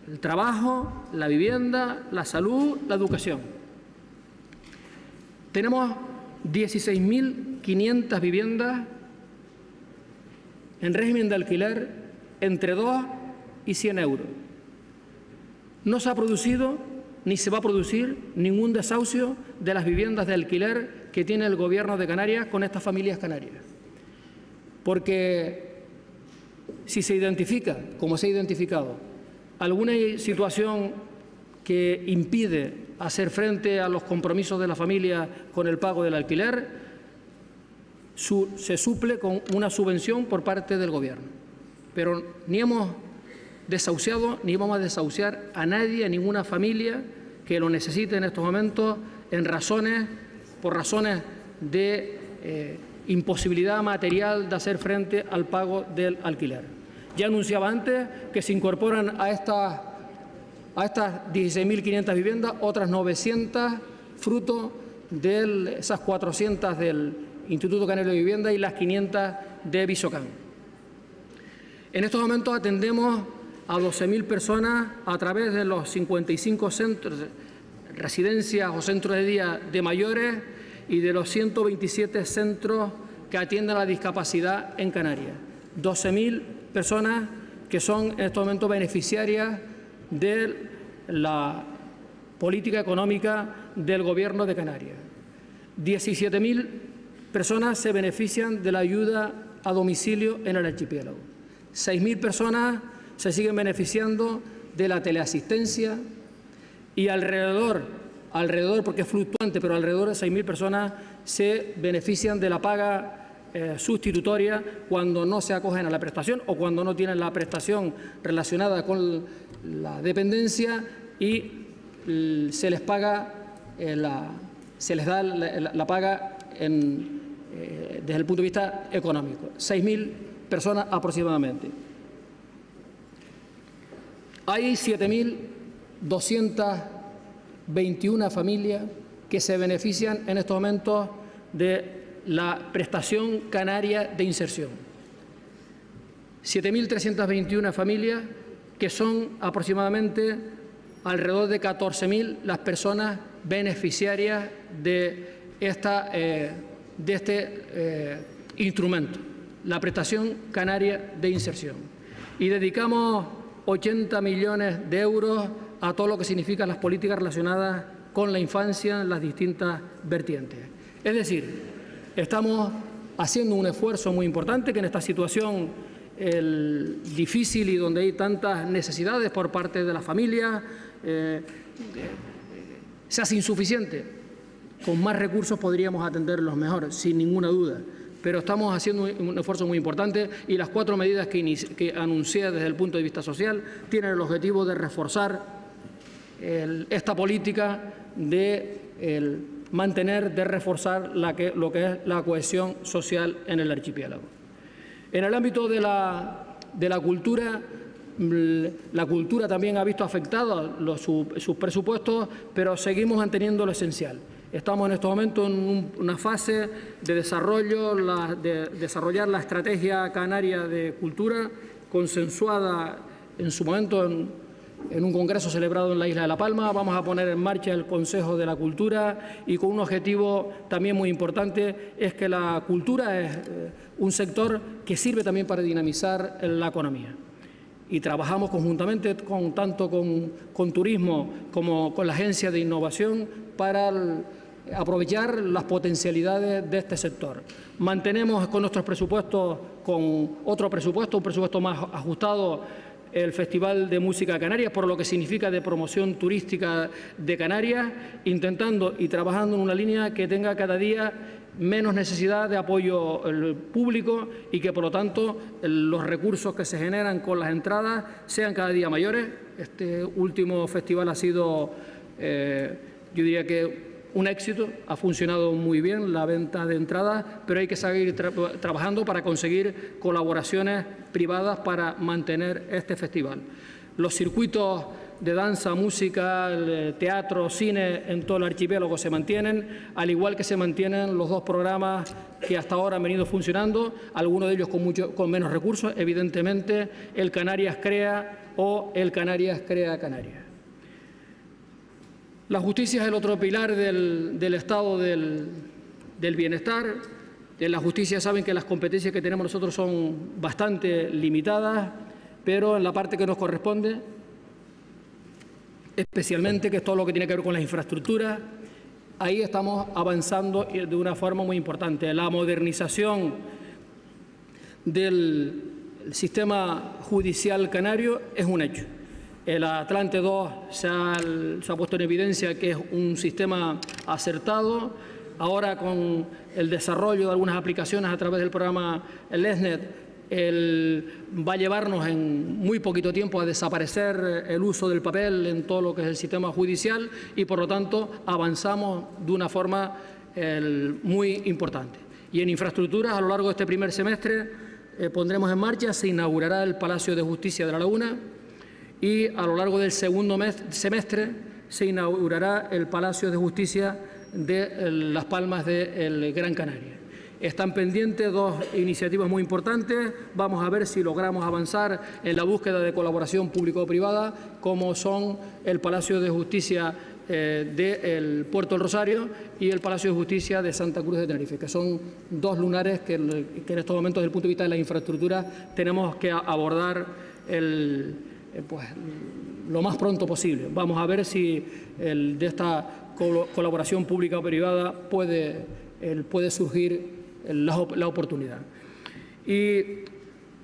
El trabajo, la vivienda, la salud, la educación. Tenemos 16.500 viviendas en régimen de alquiler entre 2 y 100 euros. No se ha producido ni se va a producir ningún desahucio de las viviendas de alquiler que tiene el Gobierno de Canarias con estas familias canarias. Porque si se identifica, como se ha identificado, alguna situación que impide hacer frente a los compromisos de la familia con el pago del alquiler, se suple con una subvención por parte del Gobierno. Pero ni hemos desahuciado ni vamos a desahuciar a nadie, a ninguna familia que lo necesite en estos momentos por razones de imposibilidad material de hacer frente al pago del alquiler. Ya anunciaba antes que se incorporan a estas 16.500 viviendas otras 900 fruto de esas 400 del Instituto Canario de Vivienda y las 500 de Visocán. En estos momentos atendemos a 12.000 personas a través de los 55 centros, residencias o centros de día de mayores y de los 127 centros que atienden a la discapacidad en Canarias. 12.000 personas que son en estos momentos beneficiarias de la política económica del Gobierno de Canarias. 17.000 personas se benefician de la ayuda a domicilio en el archipiélago. 6.000 personas se siguen beneficiando de la teleasistencia y alrededor, porque es fluctuante, pero alrededor de 6.000 personas se benefician de la paga sustitutoria cuando no se acogen a la prestación o cuando no tienen la prestación relacionada con la dependencia y se les paga se les da la paga desde el punto de vista económico. 6.000 personas aproximadamente. Hay 7.221 familias que se benefician en estos momentos de la prestación canaria de inserción. 7.321 familias que son aproximadamente alrededor de 14.000 las personas beneficiarias de este instrumento, la prestación canaria de inserción. Y dedicamos 80 millones de euros a todo lo que significan las políticas relacionadas con la infancia en las distintas vertientes. Es decir, estamos haciendo un esfuerzo muy importante que en esta situación difícil y donde hay tantas necesidades por parte de las familias se hace insuficiente. Con más recursos podríamos atenderlos mejor, sin ninguna duda. Pero estamos haciendo un esfuerzo muy importante y las 4 medidas que anuncié desde el punto de vista social tienen el objetivo de reforzar esta política de mantener, de reforzar lo que es la cohesión social en el archipiélago. En el ámbito de la cultura, la cultura también ha visto afectados sus presupuestos, pero seguimos manteniendo lo esencial. Estamos en estos momentos en una fase de desarrollar la estrategia canaria de cultura, consensuada en su momento en un congreso celebrado en la isla de La Palma. Vamos a poner en marcha el Consejo de la Cultura y con un objetivo también muy importante, es que la cultura es un sector que sirve también para dinamizar la economía. Y trabajamos conjuntamente tanto con turismo como con la Agencia de Innovación para aprovechar las potencialidades de este sector. Mantenemos con nuestros presupuestos, con otro presupuesto, un presupuesto más ajustado, el Festival de Música Canarias, por lo que significa de promoción turística de Canarias, intentando y trabajando en una línea que tenga cada día menos necesidad de apoyo público y que, por lo tanto, los recursos que se generan con las entradas sean cada día mayores. Este último festival ha sido, yo diría que un éxito, ha funcionado muy bien la venta de entradas, pero hay que seguir trabajando para conseguir colaboraciones privadas para mantener este festival. Los circuitos de danza, música, teatro, cine en todo el archipiélago se mantienen, al igual que se mantienen los dos programas que hasta ahora han venido funcionando, algunos de ellos con menos recursos, evidentemente el Canarias Crea o el Canarias Crea Canarias. La justicia es el otro pilar del estado del bienestar. En la justicia saben que las competencias que tenemos nosotros son bastante limitadas, pero en la parte que nos corresponde, especialmente, que es todo lo que tiene que ver con las infraestructuras, ahí estamos avanzando de una forma muy importante. La modernización del sistema judicial canario es un hecho. El Atlante 2 se ha puesto en evidencia que es un sistema acertado. Ahora, con el desarrollo de algunas aplicaciones a través del programa LESNET, va a llevarnos en muy poquito tiempo a desaparecer el uso del papel en todo lo que es el sistema judicial y, por lo tanto, avanzamos de una forma muy importante. Y en infraestructuras, a lo largo de este primer semestre, pondremos en marcha, se inaugurará el Palacio de Justicia de La Laguna, y a lo largo del segundo semestre se inaugurará el Palacio de Justicia de Las Palmas de Gran Canaria. Están pendientes dos iniciativas muy importantes. Vamos a ver si logramos avanzar en la búsqueda de colaboración público-privada, como son el Palacio de Justicia del Puerto del Rosario y el Palacio de Justicia de Santa Cruz de Tenerife, que son dos lunares que en estos momentos, desde el punto de vista de la infraestructura, tenemos que abordar lo más pronto posible. Vamos a ver si de esta colaboración pública o privada puede surgir la oportunidad. Y,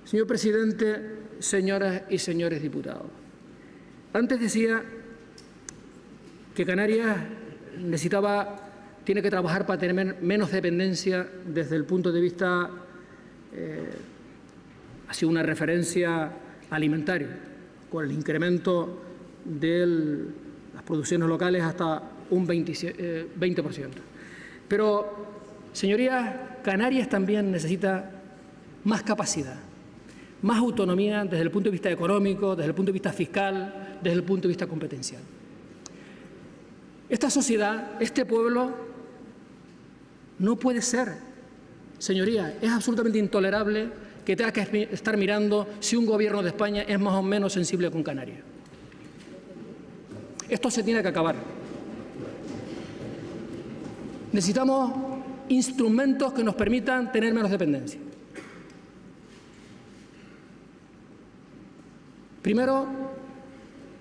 señor presidente, señoras y señores diputados, antes decía que Canarias tiene que trabajar para tener menos dependencia desde el punto de vista, ha sido una referencia alimentaria, con el incremento de las producciones locales hasta un 20%. Pero, señorías, Canarias también necesita más capacidad, más autonomía desde el punto de vista económico, desde el punto de vista fiscal, desde el punto de vista competencial. Esta sociedad, este pueblo, no puede ser, señorías, es absolutamente intolerable que tenga que estar mirando si un gobierno de España es más o menos sensible con Canarias. Esto se tiene que acabar. Necesitamos instrumentos que nos permitan tener menos dependencia. Primero,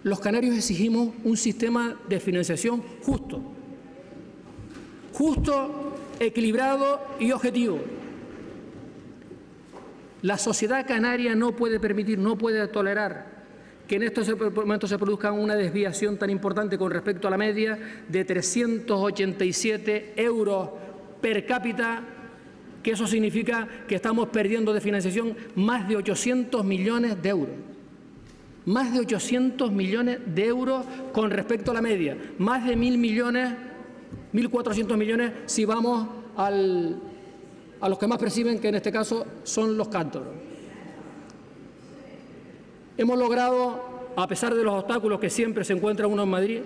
los canarios exigimos un sistema de financiación justo, equilibrado y objetivo. La sociedad canaria no puede permitir, no puede tolerar que en estos momentos se produzca una desviación tan importante con respecto a la media de 387 euros per cápita, que eso significa que estamos perdiendo de financiación más de 800 millones de euros. Más de 800 millones de euros con respecto a la media. Más de 1.000 millones, 1.400 millones si vamos a los que más perciben, que en este caso son los cántabros. Hemos logrado, a pesar de los obstáculos que siempre se encuentra uno en Madrid,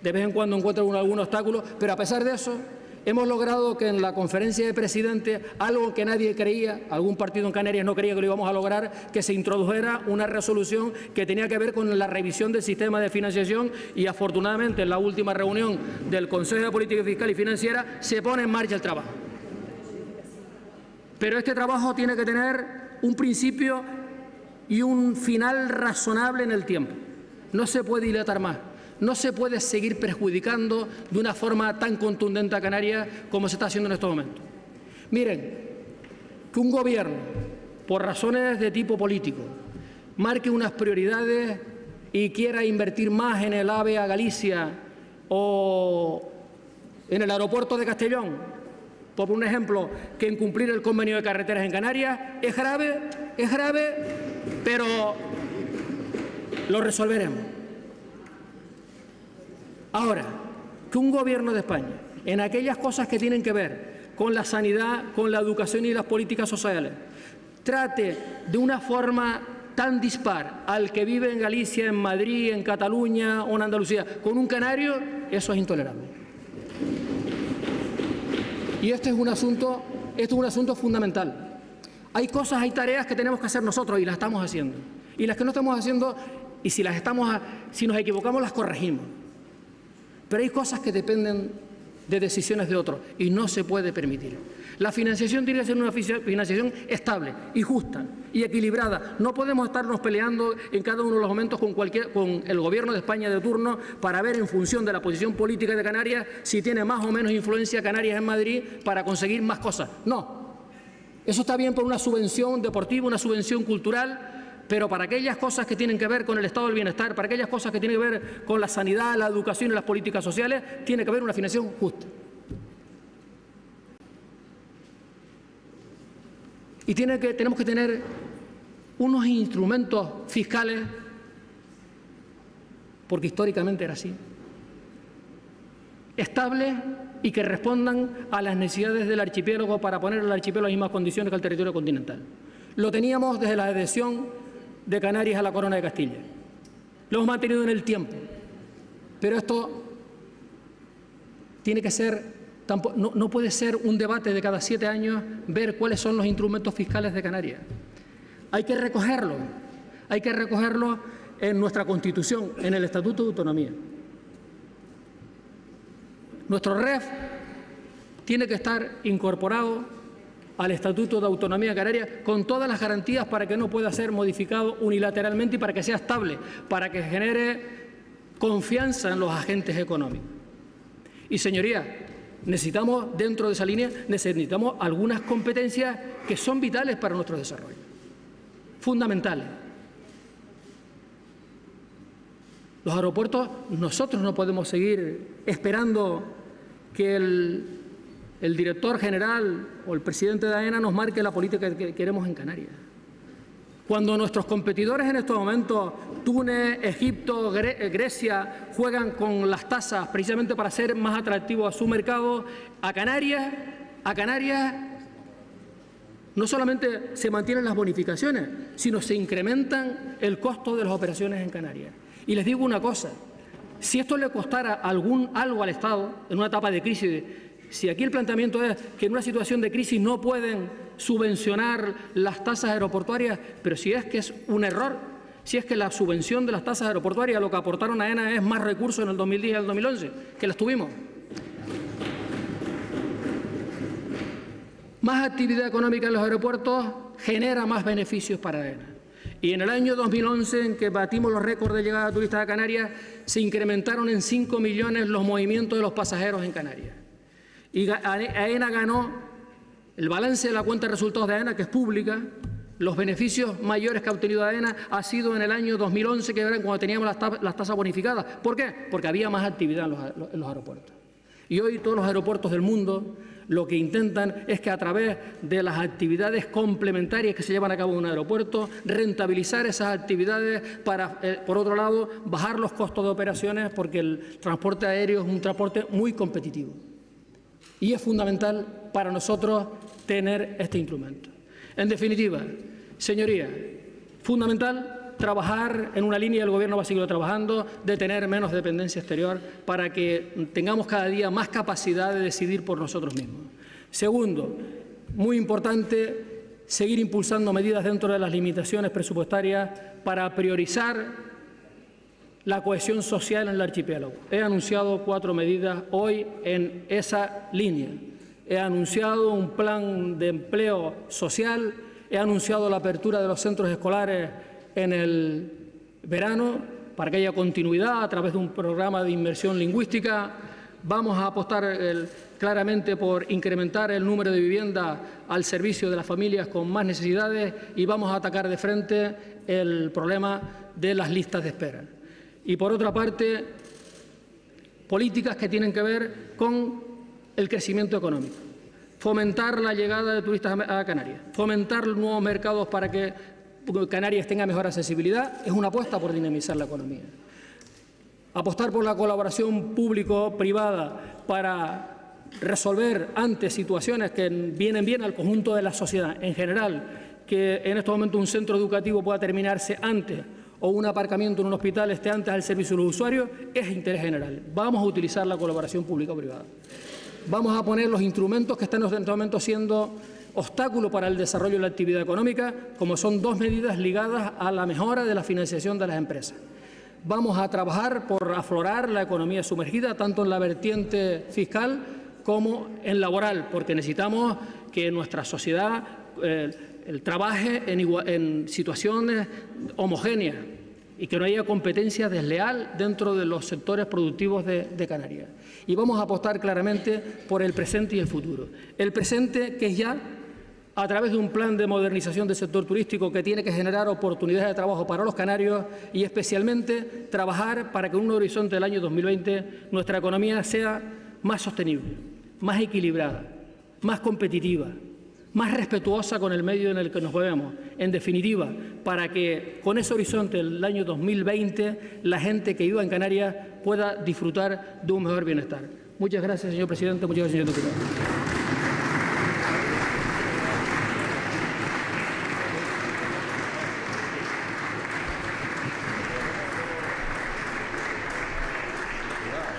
de vez en cuando encuentra uno algún obstáculo, pero a pesar de eso, hemos logrado que en la conferencia de presidentes, algo que nadie creía, algún partido en Canarias no creía que lo íbamos a lograr, que se introdujera una resolución que tenía que ver con la revisión del sistema de financiación, y afortunadamente en la última reunión del Consejo de Política Fiscal y Financiera se pone en marcha el trabajo. Pero este trabajo tiene que tener un principio y un final razonable en el tiempo. No se puede dilatar más. No se puede seguir perjudicando de una forma tan contundente a Canarias como se está haciendo en estos momentos. Miren, que un gobierno, por razones de tipo político, marque unas prioridades y quiera invertir más en el AVE a Galicia o en el aeropuerto de Castellón, Por un ejemplo, que incumplir el convenio de carreteras en Canarias es grave, pero lo resolveremos. Ahora, que un gobierno de España, en aquellas cosas que tienen que ver con la sanidad, con la educación y las políticas sociales, trate de una forma tan dispar al que vive en Galicia, en Madrid, en Cataluña o en Andalucía, con un canario, eso es intolerable. Y este es un asunto fundamental. Hay cosas, hay tareas que tenemos que hacer nosotros y las estamos haciendo. Y las que no estamos haciendo, y si nos equivocamos, las corregimos. Pero hay cosas que dependen de decisiones de otros y no se puede permitir. La financiación tiene que ser una financiación estable y justa y equilibrada. No podemos estarnos peleando en cada uno de los momentos con el Gobierno de España de turno para ver en función de la posición política de Canarias si tiene más o menos influencia Canarias en Madrid para conseguir más cosas. No. Eso está bien por una subvención deportiva, una subvención cultural, pero para aquellas cosas que tienen que ver con el estado del bienestar, para aquellas cosas que tienen que ver con la sanidad, la educación y las políticas sociales, tiene que haber una financiación justa. Y tenemos que tener unos instrumentos fiscales, porque históricamente era así, estables y que respondan a las necesidades del archipiélago para poner al archipiélago en las mismas condiciones que el territorio continental. Lo teníamos desde la adhesión de Canarias a la Corona de Castilla. Lo hemos mantenido en el tiempo, pero esto tiene que ser... No puede ser un debate de cada 7 años ver cuáles son los instrumentos fiscales de Canarias. Hay que recogerlo en nuestra Constitución, en el Estatuto de Autonomía. Nuestro REF tiene que estar incorporado al Estatuto de Autonomía Canaria con todas las garantías para que no pueda ser modificado unilateralmente y para que sea estable, para que genere confianza en los agentes económicos. Y, señorías, necesitamos, dentro de esa línea, necesitamos algunas competencias que son vitales para nuestro desarrollo, fundamentales. Los aeropuertos, nosotros no podemos seguir esperando que el director general o el presidente de AENA nos marque la política que queremos en Canarias. Cuando nuestros competidores en estos momentos, Túnez, Egipto, Grecia, juegan con las tasas precisamente para ser más atractivos a su mercado, a Canarias no solamente se mantienen las bonificaciones, sino se incrementan el costo de las operaciones en Canarias. Y les digo una cosa, si esto le costara algo al Estado en una etapa de crisis, si aquí el planteamiento es que en una situación de crisis no pueden subvencionar las tasas aeroportuarias, pero si es que es un error, si es que la subvención de las tasas aeroportuarias, lo que aportaron a AENA es más recursos en el 2010 y el 2011, que las tuvimos. Más actividad económica en los aeropuertos genera más beneficios para AENA. Y en el año 2011, en que batimos los récords de llegada de turistas a Canarias, se incrementaron en 5 millones los movimientos de los pasajeros en Canarias. Y AENA ganó el balance de la cuenta de resultados de AENA, que es pública. Los beneficios mayores que ha obtenido AENA ha sido en el año 2011, que era cuando teníamos las tasas bonificadas. ¿Por qué? Porque había más actividad en los aeropuertos. Y hoy todos los aeropuertos del mundo lo que intentan es que a través de las actividades complementarias que se llevan a cabo en un aeropuerto, rentabilizar esas actividades para, por otro lado, bajar los costos de operaciones, porque el transporte aéreo es un transporte muy competitivo. Y es fundamental para nosotros tener este instrumento. En definitiva, señorías, fundamental trabajar en una línea, el Gobierno va a seguir trabajando, de tener menos dependencia exterior para que tengamos cada día más capacidad de decidir por nosotros mismos. Segundo, muy importante, seguir impulsando medidas dentro de las limitaciones presupuestarias para priorizar la cohesión social en el archipiélago. He anunciado 4 medidas hoy en esa línea. He anunciado un plan de empleo social, he anunciado la apertura de los centros escolares en el verano para que haya continuidad a través de un programa de inmersión lingüística. Vamos a apostar claramente por incrementar el número de viviendas al servicio de las familias con más necesidades y vamos a atacar de frente el problema de las listas de espera. Y, por otra parte, políticas que tienen que ver con el crecimiento económico. fomentar la llegada de turistas a Canarias, fomentar nuevos mercados para que Canarias tenga mejor accesibilidad, es una apuesta por dinamizar la economía. Apostar por la colaboración público-privada para resolver antes situaciones que vienen bien al conjunto de la sociedad en general, que en este momento un centro educativo pueda terminarse antes o un aparcamiento en un hospital esté antes al servicio de los usuarios, es interés general. Vamos a utilizar la colaboración público-privada. Vamos a poner los instrumentos que están en este momento siendo obstáculo para el desarrollo de la actividad económica, como son dos medidas ligadas a la mejora de la financiación de las empresas. Vamos a trabajar por aflorar la economía sumergida, tanto en la vertiente fiscal como en laboral, porque necesitamos que nuestra sociedad trabaje en situaciones homogéneas y que no haya competencia desleal dentro de los sectores productivos de Canarias. Y vamos a apostar claramente por el presente y el futuro. El presente, que es ya, a través de un plan de modernización del sector turístico que tiene que generar oportunidades de trabajo para los canarios y especialmente trabajar para que en un horizonte del año 2020 nuestra economía sea más sostenible, más equilibrada, más competitiva, más respetuosa con el medio en el que nos movemos. En definitiva, para que con ese horizonte del año 2020 la gente que viva en Canarias pueda disfrutar de un mejor bienestar. Muchas gracias, señor presidente. Muchas gracias, señor diputado.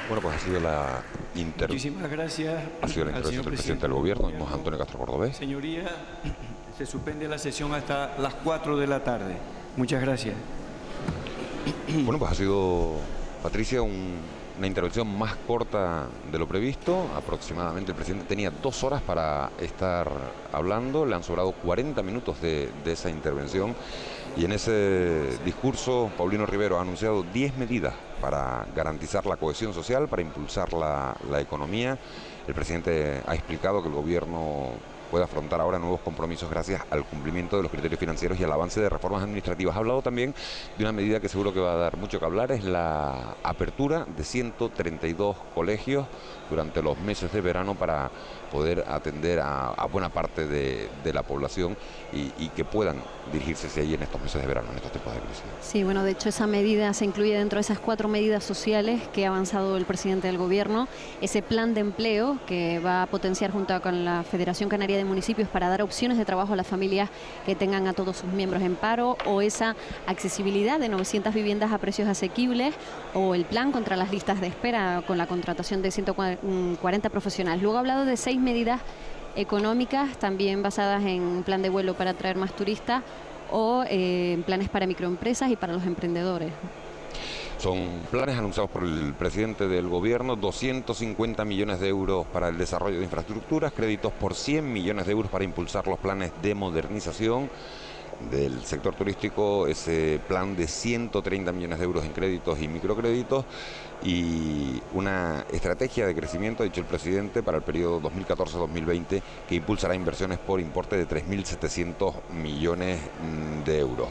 Bueno, pues ha sido la Muchísimas gracias. Ha sido la intervención del presidente del Gobierno, vimos a Antonio Castro Cordobés. Señoría, se suspende la sesión hasta las 4 de la tarde. Muchas gracias. Bueno, pues ha sido, Patricia, una intervención más corta de lo previsto. Aproximadamente el presidente tenía 2 horas para estar hablando. Le han sobrado 40 minutos de esa intervención. Y en ese discurso, Paulino Rivero ha anunciado 10 medidas para garantizar la cohesión social, para impulsar la economía. El presidente ha explicado que el gobierno puede afrontar ahora nuevos compromisos gracias al cumplimiento de los criterios financieros y al avance de reformas administrativas. Ha hablado también de una medida que seguro que va a dar mucho que hablar, es la apertura de 132 colegios durante los meses de verano para poder atender a buena parte de la población y que puedan dirigirse hacia allí en estos meses de verano, en estos tiempos de crisis. Sí, bueno, de hecho esa medida se incluye dentro de esas 4 medidas sociales que ha avanzado el presidente del Gobierno, ese plan de empleo que va a potenciar junto con la Federación Canaria de Municipios para dar opciones de trabajo a las familias que tengan a todos sus miembros en paro, o esa accesibilidad de 900 viviendas a precios asequibles, o el plan contra las listas de espera con la contratación de 140 profesionales. Luego ha hablado de 6 medidas económicas también basadas en un plan de vuelo para atraer más turistas o planes para microempresas y para los emprendedores. Son planes anunciados por el presidente del Gobierno, 250 millones de euros para el desarrollo de infraestructuras, créditos por 100 millones de euros para impulsar los planes de modernización del sector turístico, ese plan de 130 millones de euros en créditos y microcréditos y una estrategia de crecimiento, ha dicho el presidente, para el periodo 2014-2020 que impulsará inversiones por importe de 3.700 millones de euros.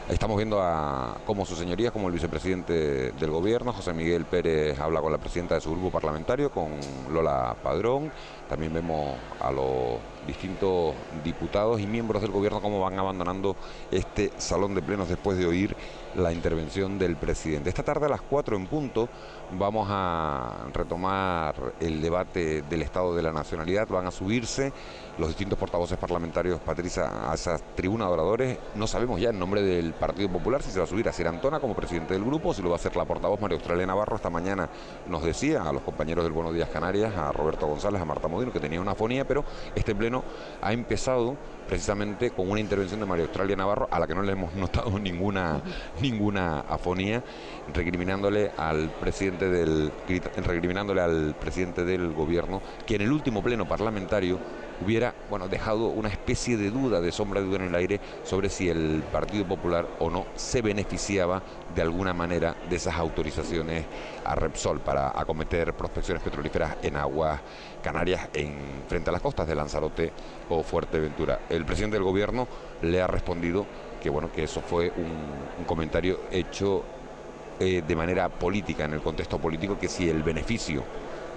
Estamos viendo a cómo su señoría, como el vicepresidente del Gobierno, José Miguel Pérez, habla con la presidenta de su grupo parlamentario, con Lola Padrón. También vemos a los distintos diputados y miembros del Gobierno cómo van abandonando este salón de plenos después de oír la intervención del presidente. Esta tarde a las 4 en punto vamos a retomar el debate del Estado de la Nacionalidad. Van a subirse los distintos portavoces parlamentarios, Patricia, a esa tribuna de oradores. No sabemos ya en nombre del Partido Popular si se va a subir a Sir Antona como presidente del grupo, si lo va a hacer la portavoz María Australia Navarro. Esta mañana nos decía a los compañeros del Buenos Días Canarias, a Roberto González, a Marta Modino, que tenía una afonía, pero este pleno ha empezado precisamente con una intervención de María Australia Navarro, a la que no le hemos notado ninguna afonía, recriminándole al presidente del Gobierno que en el último pleno parlamentario hubiera dejado una especie de duda, de sombra de duda en el aire sobre si el Partido Popular o no se beneficiaba de alguna manera de esas autorizaciones a Repsol para acometer prospecciones petrolíferas en aguas canarias frente a las costas de Lanzarote o Fuerteventura. El presidente del Gobierno le ha respondido que eso fue un comentario hecho de manera política, en el contexto político, que si el beneficio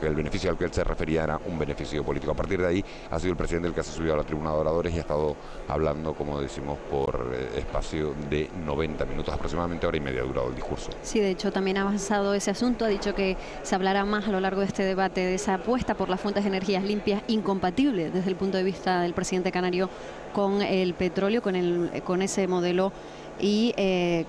al que él se refería era un beneficio político. A partir de ahí ha sido el presidente el que se ha subido a la tribuna de oradores y ha estado hablando, como decimos, por espacio de 90 minutos, aproximadamente hora y media ha durado el discurso. Sí, de hecho también ha avanzado ese asunto, ha dicho que se hablará más a lo largo de este debate de esa apuesta por las fuentes de energías limpias, incompatible desde el punto de vista del presidente canario con el petróleo, con ese modelo. Y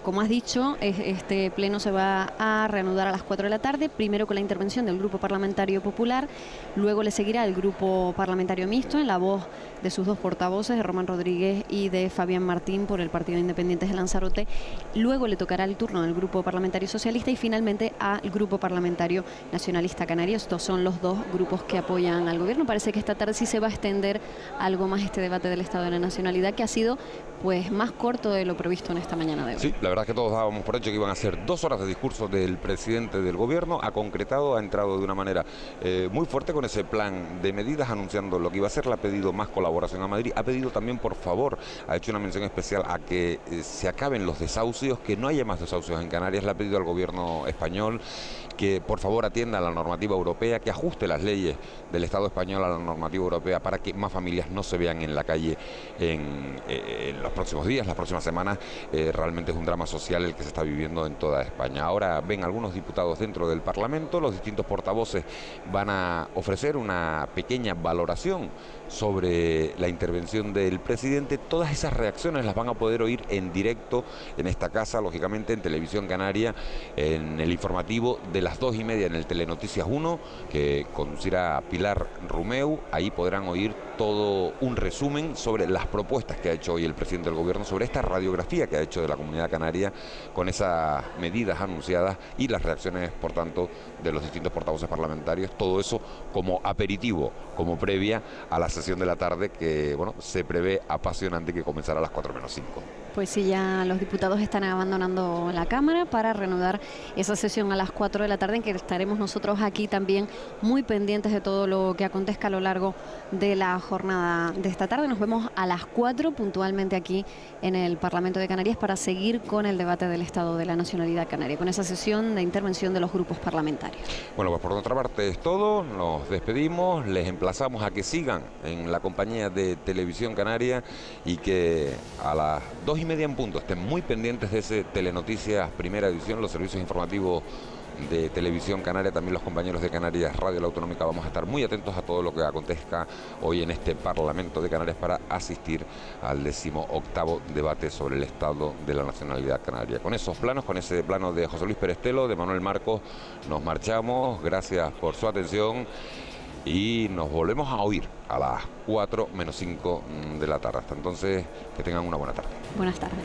como has dicho, este pleno se va a reanudar a las 4 de la tarde, primero con la intervención del Grupo Parlamentario Popular, luego le seguirá el Grupo Parlamentario Mixto en la voz de sus dos portavoces, de Román Rodríguez y de Fabián Martín por el Partido Independientes de Lanzarote, luego le tocará el turno al Grupo Parlamentario Socialista y finalmente al Grupo Parlamentario Nacionalista Canario. Estos son los dos grupos que apoyan al gobierno. Parece que esta tarde sí se va a extender algo más este debate del Estado de la Nacionalidad, que ha sido pues más corto de lo previsto en esta mañana de hoy. Sí, la verdad es que todos dábamos por hecho que iban a ser 2 horas de discurso del presidente del gobierno. Ha concretado, ha entrado de una manera muy fuerte con ese plan de medidas, anunciando lo que iba a hacer. Le ha pedido más colaboración a Madrid, ha pedido también, por favor, ha hecho una mención especial a que se acaben los desahucios, que no haya más desahucios en Canarias. Le ha pedido al gobierno español que por favor atienda a la normativa europea, que ajuste las leyes del Estado español a la normativa europea para que más familias no se vean en la calle en los próximos días, las próximas semanas. Realmente es un drama social el que se está viviendo en toda España. Ahora ven algunos diputados dentro del Parlamento, los distintos portavoces van a ofrecer una pequeña valoración sobre la intervención del presidente. Todas esas reacciones las van a poder oír en directo en esta casa, lógicamente en Televisión Canaria, en el informativo de las 2:30 en el Telenoticias 1, que conducirá Pilar Rumeu. Ahí podrán oír todo un resumen sobre las propuestas que ha hecho hoy el presidente del gobierno, sobre esta radiografía que ha hecho de la Comunidad Canaria con esas medidas anunciadas y las reacciones, por tanto, de los distintos portavoces parlamentarios. Todo eso como aperitivo, como previa a la sesión de la tarde, que bueno, se prevé apasionante, que comenzará a las 4:05. Pues sí, ya los diputados están abandonando la Cámara para reanudar esa sesión a las 4 de la tarde, en que estaremos nosotros aquí también muy pendientes de todo lo que acontezca a lo largo de la jornada de esta tarde. Nos vemos a las 4 puntualmente aquí en el Parlamento de Canarias para seguir con el debate del Estado de la Nacionalidad Canaria, con esa sesión de intervención de los grupos parlamentarios. Bueno, pues por nuestra parte es todo. Nos despedimos, les emplazamos a que sigan en la compañía de Televisión Canaria y que a las 2:30 en punto estén muy pendientes de ese Telenoticias Primera Edición, los servicios informativos de Televisión Canaria. También los compañeros de Canarias Radio La Autonómica vamos a estar muy atentos a todo lo que acontezca hoy en este Parlamento de Canarias para asistir al 18º debate sobre el Estado de la Nacionalidad Canaria. Con esos planos, con ese plano de José Luis Perestelo, de Manuel Marcos, nos marchamos. Gracias por su atención y nos volvemos a oír a las 4:05 de la tarde. Hasta entonces, que tengan una buena tarde. Buenas tardes.